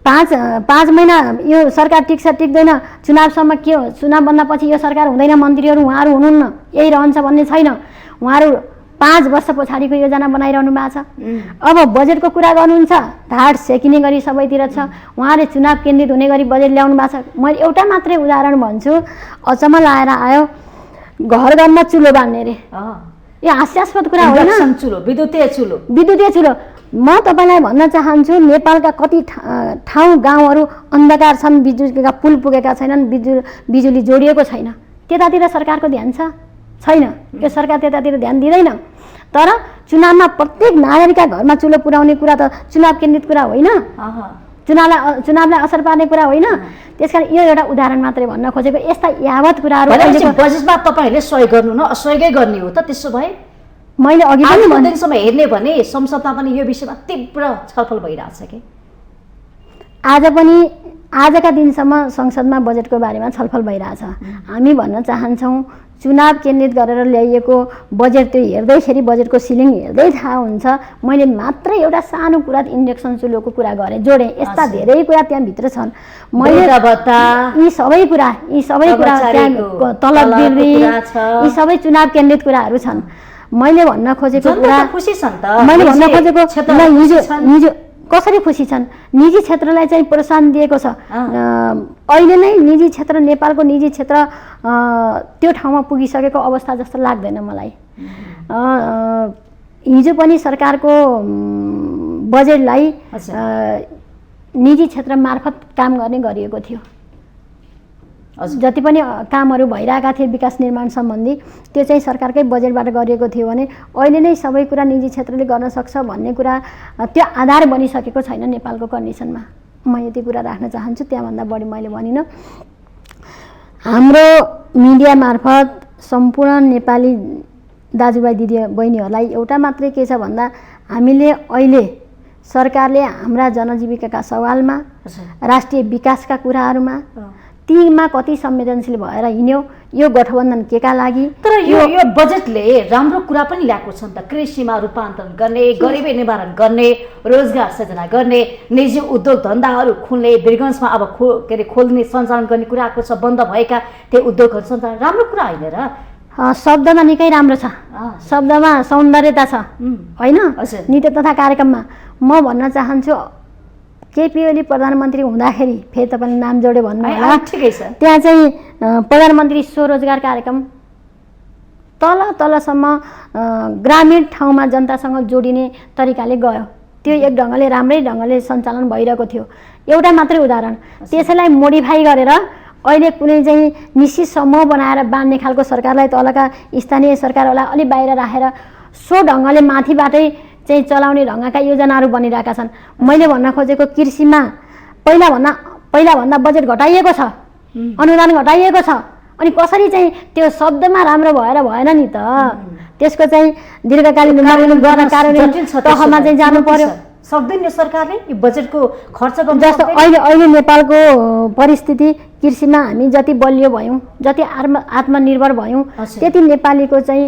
पाँच महिना यो सरकार टिक्छ टिक्दैन, चुनावसम्म के हो, चुनावभन्दा पछि यो सरकार हुँदैन, मन्त्रीहरू उहाँहरू हुनुहुन्न, यही रहन्छ भन्ने छैन। उहाँहरू 5 वर्ष पछाडिको योजना बनाइरहनु भएको छ। अब बजेटको कुरा गर्नुहुन्छ, ढाड सेकिने गरी सबैतिर छ। उहाँले चुनाव केन्द्रित हुने गरी बजेट ल्याउनु भएको छ। मैले एउटा मात्रै उदाहरण भन्छु, अचम्म लागेर आयो, घर घरमा चुलो बाल्ने रे। यो हास्यास्पद कुरा होइन। विद्युतीय चुलो। म तपाईँलाई भन्न चाहन्छु, नेपालका कति ठाउँ गाउँहरू अन्धकार छन्, बिजुलीका पुल पुगेका छैनन्, बिजुली जोडिएको छैन। त्यतातिर सरकारको ध्यान छैन। यो सरकार त्यतातिर ध्यान दिँदैन। तर चुनावमा प्रत्येक नागरिकका घरमा चुलो पुर्याउने कुरा त चुनाव केन्द्रित कुरा होइन, चुनावलाई असर पार्ने कुरा होइन। त्यसकारण यो एउटा उदाहरण मात्रै भन्न खोजेको। यस्ता यावत कुराहरू बजेटमा तपाईँहरूले सहयोग गर्नु न, असहयोगै गर्ने हो त? त्यसो भए मैले अघि पनि दिनसम्म हेर्ने भने संसदमा पनि यो विषयमा तीव्र छलफल भइरहेछ कि आज पनि आजका दिनसम्म संसदमा बजेटको बारेमा छलफल भइरहेछ। हामी भन्न चाहन्छौँ चुनाव केन्द्रित गरेर ल्याइएको बजेट त्यो हेर्दैखेरि बजेटको सिलिङ हेर्दै थाहा हुन्छ। मैले मात्र एउटा सानो कुरा इन्जेक्सन चुलोको कुरा गरेँ, जोडेँ। यस्ता धेरै कुरा त्यहाँभित्र छन्। मैले यी सबै कुरा त्यहाँ तलब वृद्धि, यी सबै चुनाव केन्द्रित कुराहरू छन्। मैले भन्न खोजेको कुरा, मैले भन्न खोजेको हिजो कसरी खुसी छन्, निजी क्षेत्रलाई चाहिँ प्रोत्साहन दिएको छ। अहिले नै निजी क्षेत्र, नेपालको निजी क्षेत्र त्यो ठाउँमा पुगिसकेको अवस्था जस्तो लाग्दैन मलाई। हिजो पनि सरकारको बजेटलाई निजी क्षेत्र मार्फत काम गर्ने गरिएको थियो। जति पनि कामहरू भइरहेका थिए विकास निर्माण सम्बन्धी, त्यो चाहिँ सरकारकै बजेटबाट गरिएको थियो भने अहिले नै सबै कुरा निजी क्षेत्रले गर्न सक्छ भन्ने कुरा त्यो आधार बनिसकेको छैन नेपालको कन्डिसनमा। म यति कुरा राख्न चाहन्छु, त्यहाँभन्दा बढी मैले भनिनँ। हाम्रो मिडिया मार्फत सम्पूर्ण नेपाली दाजुभाइ दिदी बहिनीहरूलाई एउटा मात्रै के छ भन्दा, हामीले अहिले सरकारले हाम्रा जनजीविकाका सवालमा, राष्ट्रिय विकासका कुराहरूमा तीमा कति संवेदनशील भएर हिँड्यो। यो गठबन्धन केका लागि? तर यो बजेटले राम्रो कुरा पनि ल्याएको छ नि त। कृषिमा रूपान्तरण गर्ने, गरिबी निवारण गर्ने, रोजगार सृजना गर्ने, निजी उद्योग धन्दाहरू खोल्ने, वीरगन्जमा अब खोल्ने सञ्चालन गर्ने कुराको छ। बन्द भएका त्यो उद्योगहरू सञ्चालन, राम्रो कुरा होइन र? शब्दमा निकै राम्रो छ, शब्दमा सौन्दर्यता छ होइन, नीति तथा कार्यक्रममा। म भन्न चाहन्छु केपी ओली प्रधानमन्त्री हुँदाखेरि, फेरि तपाईँले नाम जोड्यो भन्नु होला, ठिकै छ, त्यहाँ चाहिँ प्रधानमन्त्री स्वरोजगार कार्यक्रम तलसम्म ग्रामीण ठाउँमा जनतासँग जोडिने तरिकाले गयो। त्यो एक ढङ्गले राम्रै ढङ्गले सञ्चालन भइरहेको थियो। एउटा मात्रै उदाहरण। त्यसैलाई मोडिफाई गरेर अहिले कुनै चाहिँ निश्चित समूह बनाएर बाँड्ने खालको सरकारलाई तलका स्थानीय सरकारहरूलाई अलि बाहिर राखेर सो ढङ्गले माथिबाटै चाहिँ चलाउने ढङ्गका योजनाहरू बनिरहेका छन्। मैले भन्न खोजेको कृषिमा पहिलाभन्दा बजेट घटाइएको छ, अनुदान घटाइएको छ। अनि कसरी चाहिँ त्यो शब्दमा राम्रो भएर भएन नि त। त्यसको चाहिँ दीर्घकालीन गर्न कार्यान्वयन तहमा चाहिँ जानु पर्यो। सक्दैन सरकारले यो बजेटको खर्च गर्न। जस्तो अहिले नेपालको परिस्थिति, कृषिमा हामी जति बलियो भयौँ, जति आत्मनिर्भर भयौँ, त्यति नेपालीको चाहिँ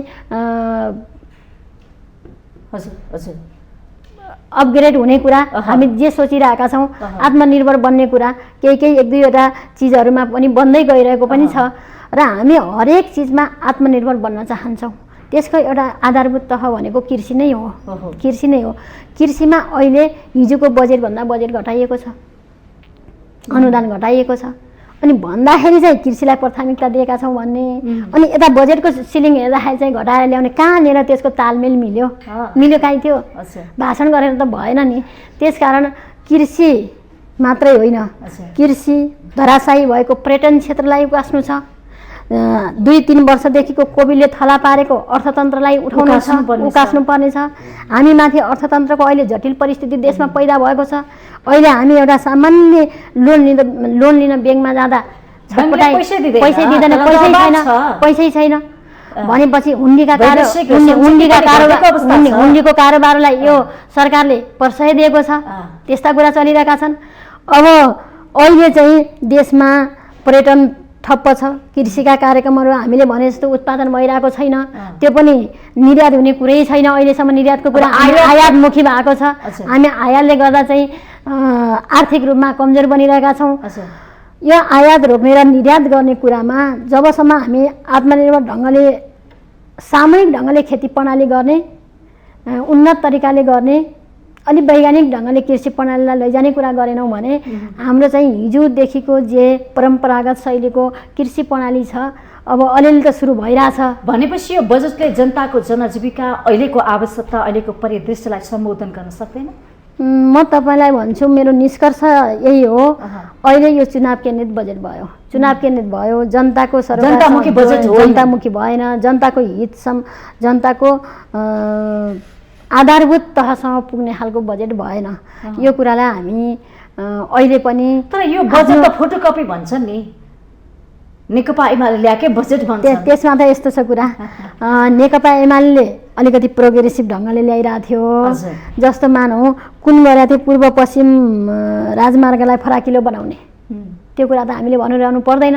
अपग्रेड हुने कुरा, हामी जे सोचिरहेका छौँ आत्मनिर्भर बन्ने कुरा, केही 1-2वटा चिजहरूमा पनि बन्दै गइरहेको पनि छ। र हामी हरेक चिजमा आत्मनिर्भर बन्न चाहन्छौँ। त्यसको एउटा आधारभूत तह भनेको कृषि नै हो। कृषि नै हो। कृषिमा अहिले हिजोको बजेटभन्दा बजेट घटाइएको छ, अनुदान घटाइएको छ। अनि भन्दाखेरि चाहिँ कृषिलाई प्राथमिकता दिएका छौँ भन्ने, अनि यता बजेटको सिलिङ हेर्दाखेरि चाहिँ घटाएर ल्याउने, कहाँनिर त्यसको तालमेल मिल्यो काहीँ थियो? भाषण गरेर त भएन नि। त्यसकारण कृषि मात्रै होइन, कृषि धराशायी भएको पर्यटन क्षेत्रलाई उकास्नु छ, 2-3 वर्षदेखिको कोभिडले थला पारेको अर्थतन्त्रलाई उकास्नु पर्नेछ। हामीमाथि अर्थतन्त्रको अहिले जटिल परिस्थिति देशमा पैदा भएको छ। अहिले हामी एउटा सामान्य लोन लिन ब्याङ्कमा जाँदा पैसै दिँदैन, पैसै छैन भनेपछि हुन्डीको कारोबारलाई यो सरकारले प्रशय दिएको छ। त्यस्ता कुरा चलिरहेका छन्। अब अहिले चाहिँ देशमा पर्यटन ठप्प छ, कृषिका कार्यक्रमहरू हामीले भने जस्तो उत्पादन भइरहेको छैन, त्यो पनि निर्यात हुने कुरै छैन। अहिलेसम्म निर्यातको कुरा आयातमुखी भएको छ। हामी आयातले गर्दा चाहिँ आर्थिक रूपमा कमजोर बनिरहेका छौँ। यो आयात रोक्ने र निर्यात गर्ने कुरामा जबसम्म हामी आत्मनिर्भर ढङ्गले सामूहिक ढङ्गले खेती प्रणाली गर्ने, उन्नत तरिकाले गर्ने, अलिक वैज्ञानिक ढङ्गले कृषि प्रणालीलाई लैजाने कुरा गरेनौँ भने हाम्रो चाहिँ हिजोदेखिको जे परम्परागत शैलीको कृषि प्रणाली छ अब अलिअलि त सुरु भइरहेछ। भनेपछि यो बजेटले जनताको जनजीविका, अहिलेको आवश्यकता, अहिलेको परिदृश्यलाई सम्बोधन गर्न सक्दैन? म तपाईँलाई भन्छु, मेरो निष्कर्ष यही हो। अहिले यो चुनाव केन्द्रित बजेट भयो, जनताको जनतामुखी बजेट हो, जनतामुखी भएन, जनताको हित जनताको आधारभूत तहसम्म पुग्ने खालको बजेट भएन। यो कुरालाई हामी अहिले पनि, तर यो बजेट त फोटोकपी भन्छन् नि, नेकपा एमाले ल्याएकै बजेट भन्छ। त्यसमा त यस्तो छ कुरा, नेकपा एमाले अलिकति प्रोग्रेसिभ ढङ्गले ल्याइरहेको थियो। जस्तो मानौँ कुन गरेका थियो, पूर्व पश्चिम राजमार्गलाई फराकिलो बनाउने, त्यो कुरा त हामीले भनिरहनु पर्दैन।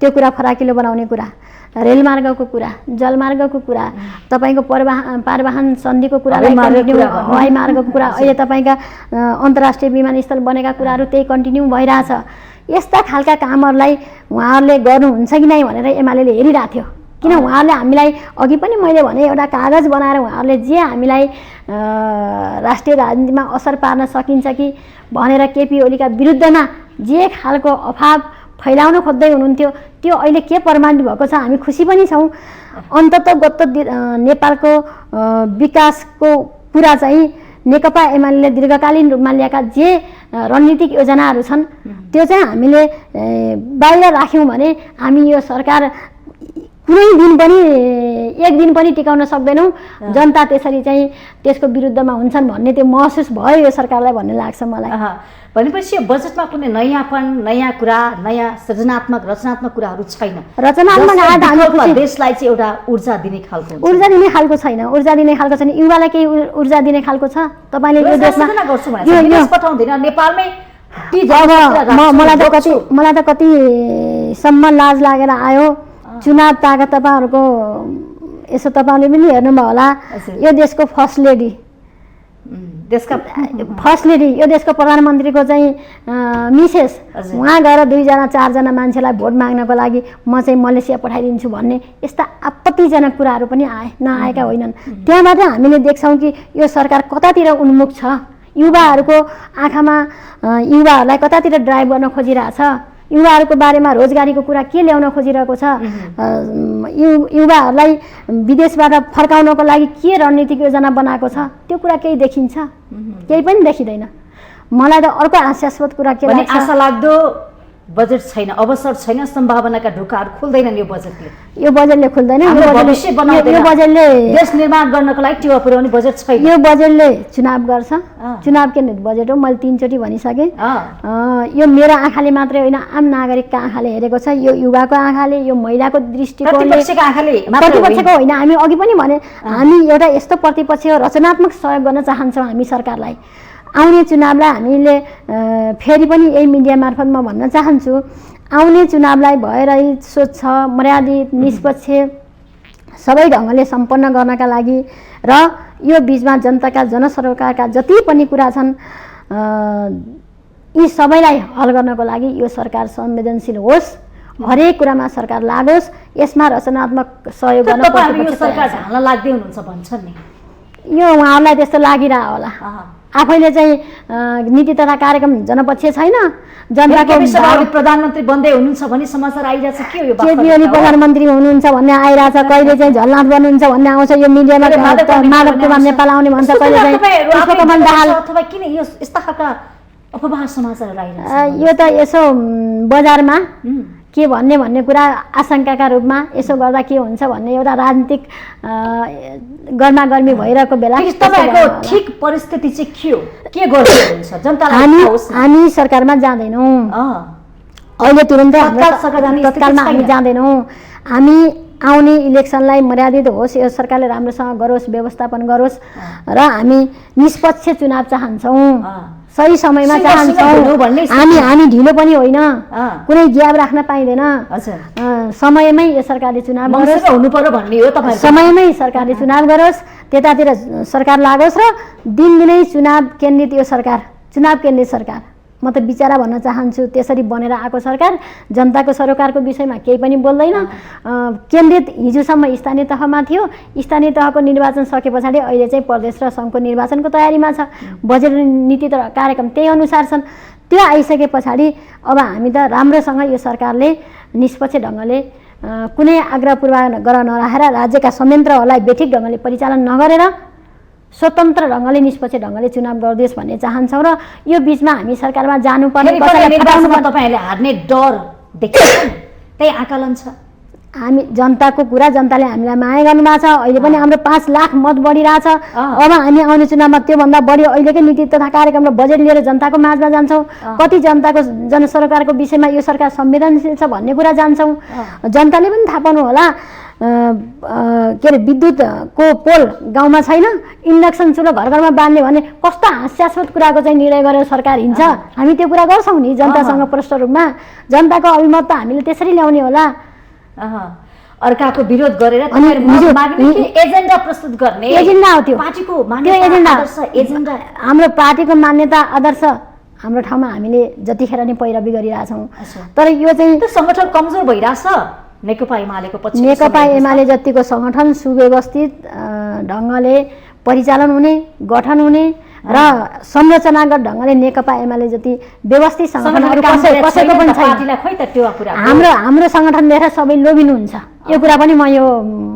त्यो कुरा फराकिलो बनाउने कुरा, रेलमार्गको कुरा, जलमार्गको कुरा, तपाईँको पारवाहन सन्धिको कुरा, हवाई मार्गको कुरा, अहिले तपाईँका अन्तर्राष्ट्रिय विमानस्थल बनेका कुराहरू त्यही कन्टिन्यू भइरहेछ। यस्ता खालका कामहरूलाई उहाँहरूले गर्नुहुन्छ कि नै भनेर एमाले हेरिरहेको थियो। किन उहाँहरूले हामीलाई अघि पनि मैले भने एउटा कागज बनाएर उहाँहरूले जे हामीलाई राष्ट्रिय राजनीतिमा असर पार्न सकिन्छ कि भनेर केपी ओलीका विरुद्धमा जे खालको अभाव फैलाउन खोज्दै हुनुहुन्थ्यो त्यो अहिले के प्रमाणित भएको छ। हामी खुसी पनि छौँ। अन्ततगत नेपालको विकासको कुरा चाहिँ नेकपा एमाले दीर्घकालीन रूपमा ल्याएका जे रणनीतिक योजनाहरू छन् त्यो चाहिँ हामीले बाहिर राख्यौँ भने हामी यो सरकार कुनै दिन पनि एक दिन पनि टिकाउन सक्दैनौँ। जनता त्यसरी चाहिँ त्यसको विरुद्धमा हुन्छन् भन्ने त्यो महसुस भयो यो सरकारलाई भन्ने लाग्छ मलाई। भनेपछि यो बजेटमा कुनै नयाँपन, नयाँ कुरा, नयाँ सृजनात्मक रचनात्मक कुराहरू छैन। रचनात्मक देशलाई चाहिँ एउटा ऊर्जा दिने खालको छैन। ऊर्जा दिने खालको छैन। युवालाई केही ऊर्जा दिने खालको छ। तपाईँले यो देशमा पठाउँदैन नेपालमै। मलाई त कतिसम्म लाज लागेर आयो। चुनाव ताका तपाईँहरूको यसो तपाईँले पनि हेर्नुभयो होला, यो देशको फर्स्ट लेडी, यो देशको प्रधानमन्त्रीको चाहिँ मिसेस उहाँ गएर 2-4जना मान्छेलाई भोट माग्नको लागि म चाहिँ मलेसिया पठाइदिन्छु भन्ने यस्ता आपत्तिजनक कुराहरू पनि नआएका होइनन्। त्यहाँबाट हामीले देख्छौँ कि यो सरकार कतातिर उन्मुख छ, युवाहरूको आँखामा युवाहरूलाई कतातिर ड्राइभ गर्न खोजिरहेछ, युवाहरूको बारेमा रोजगारीको कुरा के ल्याउन खोजिरहेको छ, युवाहरूलाई विदेशबाट फर्काउनको लागि के रणनीतिक योजना बनाएको छ, त्यो कुरा केही देखिन्छ? केही पनि देखिँदैन। मलाई त अर्को हास्यास्पद कुरा के लाग्छ, आशा लाग्दो बजेट छैन, अवसर छैन, सम्भावनाका ढोकाहरू खुल्दैनन्। यो बजेटले खुल्दैन। यो बजेटले देश निर्माण गर्नको लागि टेवा पुर्याउने बजेट छैन। यो बजेटले चुनाव गर्छ। चुनाव केन्द्रित बजेट हो। मैले 3 चोटि भनिसकेँ। यो मेरो आँखाले मात्रै होइन, आम नागरिकका आँखाले हेरेको छ। यो युवाको आँखाले, यो महिलाको दृष्टिकोणले, प्रतिपक्षको होइन। हामी अघि पनि भने हामी एउटा यस्तो प्रतिपक्ष रचनात्मक सहयोग गर्न चाहन्छौँ हामी सरकारलाई। आउने चुनावलाई हामीले फेरि पनि यही मिडिया मार्फत म भन्न चाहन्छु, आउने चुनावलाई भएरै स्वच्छ, मर्यादित, निष्पक्ष सबै ढङ्गले सम्पन्न गर्नका लागि र यो बिचमा जनताका जनसरोकारका जति पनि कुरा छन् यी सबैलाई हल गर्नको लागि यो सरकार संवेदनशील होस्, हरेक कुरामा सरकार लागोस्, यसमा रचनात्मक सहयोग गर्न यो सरकार ढाल्न लाग्दै हुनुहुन्छ भन्छन् नि। यो उहाँहरूलाई त्यस्तो लागिरह होला। आफैले चाहिँ नीति तथा कार्यक्रम जनपक्ष छैन। जनताको प्रधानमन्त्री बन्दै हुनुहुन्छ भन्ने समाचार आइरहेछ। के हो यो? केपी ओली प्रधानमन्त्री हुनुहुन्छ भन्ने आइरहेछ। कहिले चाहिँ झलनाथ बन्नुहुन्छ भन्ने आउँछ। यो मिडियामा माधव कुमार नेपाल आउने भन्छ। कहिले चाहिँ पुष्पकमल दाहाल। अथवा किन यो यस्ता खालका अपवाह समाचारहरू आइरहेछ? यो त यसो बजारमा के भन्ने कुरा आशंकाका रूपमा यसो गर्दा के हुन्छ भन्ने एउटा राजनीतिक गर्मागर्मी भइरहेको बेला तपाईँको ठिक परिस्थिति चाहिँ के गर्दै हुनुहुन्छ जनतालाई? हामी सरकारमा जाँदैनौँ अहिले तुरुन्तै तत्कालमा हामी जाँदैनौँ। हामी आउने इलेक्सनलाई मर्यादित होस्, यो सरकारले राम्रोसँग गरोस्, व्यवस्थापन गरोस् र हामी निष्पक्ष चुनाव चाहन्छौँ, सही समयमा चाहन्छौँ। हामी ढिलो पनि होइन, कुनै ग्याप राख्न पाइँदैन। समयमै यो सरकारले चुनाव गरोस्, हुनुपर्यो भन्ने हो तपाईँ। समयमै सरकारले चुनाव गरोस्, त्यतातिर सरकार लागोस् र दिनदिनै चुनाव केन्द्रित यो सरकार, चुनाव केन्द्रित सरकार। म त बिचारा भन्न चाहन्छु, त्यसरी बनेर आएको सरकार जनताको सरोकारको विषयमा केही पनि बोल्दैन। केन्द्रित हिजोसम्म स्थानीय तहमा थियो, स्थानीय तहको निर्वाचन सके पछाडि अहिले चाहिँ प्रदेश र सङ्घको निर्वाचनको तयारीमा छ। बजेट नीति र कार्यक्रम त्यही अनुसार छन्। त्यो आइसके पछाडि अब हामी त राम्रोसँग यो सरकारले निष्पक्ष ढङ्गले कुनै आग्रह पूर्वाग्रह नराखेर राज्यका संयन्त्रहरूलाई बेठिक ढङ्गले परिचालन नगरेर स्वतन्त्र ढङ्गले निष्पक्ष ढङ्गले चुनाव गरिदियोस् भन्ने चाहन्छौँ। र यो बिचमा हामी सरकारमा जानुपर्ने, तपाईँहरूले हार्ने डर देख्छन्, त्यही आकलन छ। हामी जनताको कुरा, जनताले हामीलाई माया गर्नुभएको छ। अहिले पनि हाम्रो 5 लाख मत बढिरहेछ। अब हामी आउने चुनावमा त्योभन्दा बढी अहिलेकै नीति तथा कार्यक्रम र बजेट लिएर जनताको माझमा जान्छौँ। कति जनताको जनसरोकारको विषयमा यो सरकार संवेदनशील छ भन्ने कुरा जान्छौँ। जनताले पनि थाहा पाउनु होला, के अरे विद्युतको पोल गाउँमा छैन, इन्डक्सन चुलो घर घरमा बाँध्ने भने कस्तो हास्यास्पद कुराको चाहिँ निर्णय गरेर सरकार हिँड्छ। हामी त्यो कुरा गर्छौँ नि जनतासँग प्रष्ट रूपमा। जनताको अभिमत त हामीले त्यसरी ल्याउने होला। अर्काको विरोध गरेर एजेन्डा प्रस्तुत गर्ने एजेन्डा हो त्यो पार्टीको एजेन्डा। हाम्रो पार्टीको मान्यता आदर्श हाम्रो ठाउँमा हामीले जतिखेर नै पैरवी गरिरहेछौँ। तर यो चाहिँ सङ्गठन कमजोर भइरहेछ। नेकपा एमाले जतिको सङ्गठन सुव्यवस्थित ढङ्गले परिचालन हुने, गठन हुने र संरचनागत ढङ्गले नेकपा एमाले जति व्यवस्थित सङ्गठनहरू कसैको पनि छैन। हाम्रो सङ्गठन देखेर सबै लोभिनुहुन्छ। यो कुरा पनि म यो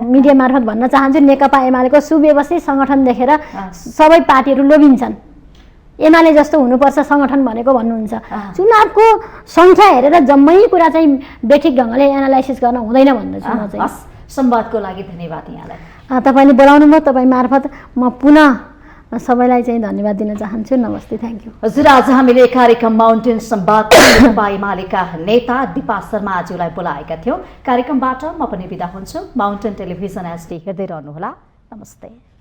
मिडिया मार्फत भन्न चाहन्छु। नेकपा एमालेको सुव्यवस्थित सङ्गठन देखेर सबै पार्टीहरू लोभिन्छन्। एमाले जस्तो हुनुपर्छ सङ्गठन भनेको भन्नुहुन्छ। चुनावको सङ्ख्या हेरेर जम्मै कुरा चाहिँ बेठिक ढङ्गले एनालाइसिस गर्न हुँदैन भन्दछु म चाहिँ। संवादको लागि धन्यवाद यहाँलाई। तपाईँले बोलाउनु भयो, तपाईँ मार्फत म पुनः सबैलाई चाहिँ धन्यवाद दिन चाहन्छु। नमस्ते, थ्याङ्क यू। हजुर, आज हामीले कार्यक्रम माउन्टेन संवाद एमालेका नेता दिपा शर्मा आज्यूलाई बोलाएका थियौँ। कार्यक्रमबाट म पनि बिदा हुन्छु। माउन्टेन टेलिभिजन HD हेर्दै रहनुहोला। नमस्ते।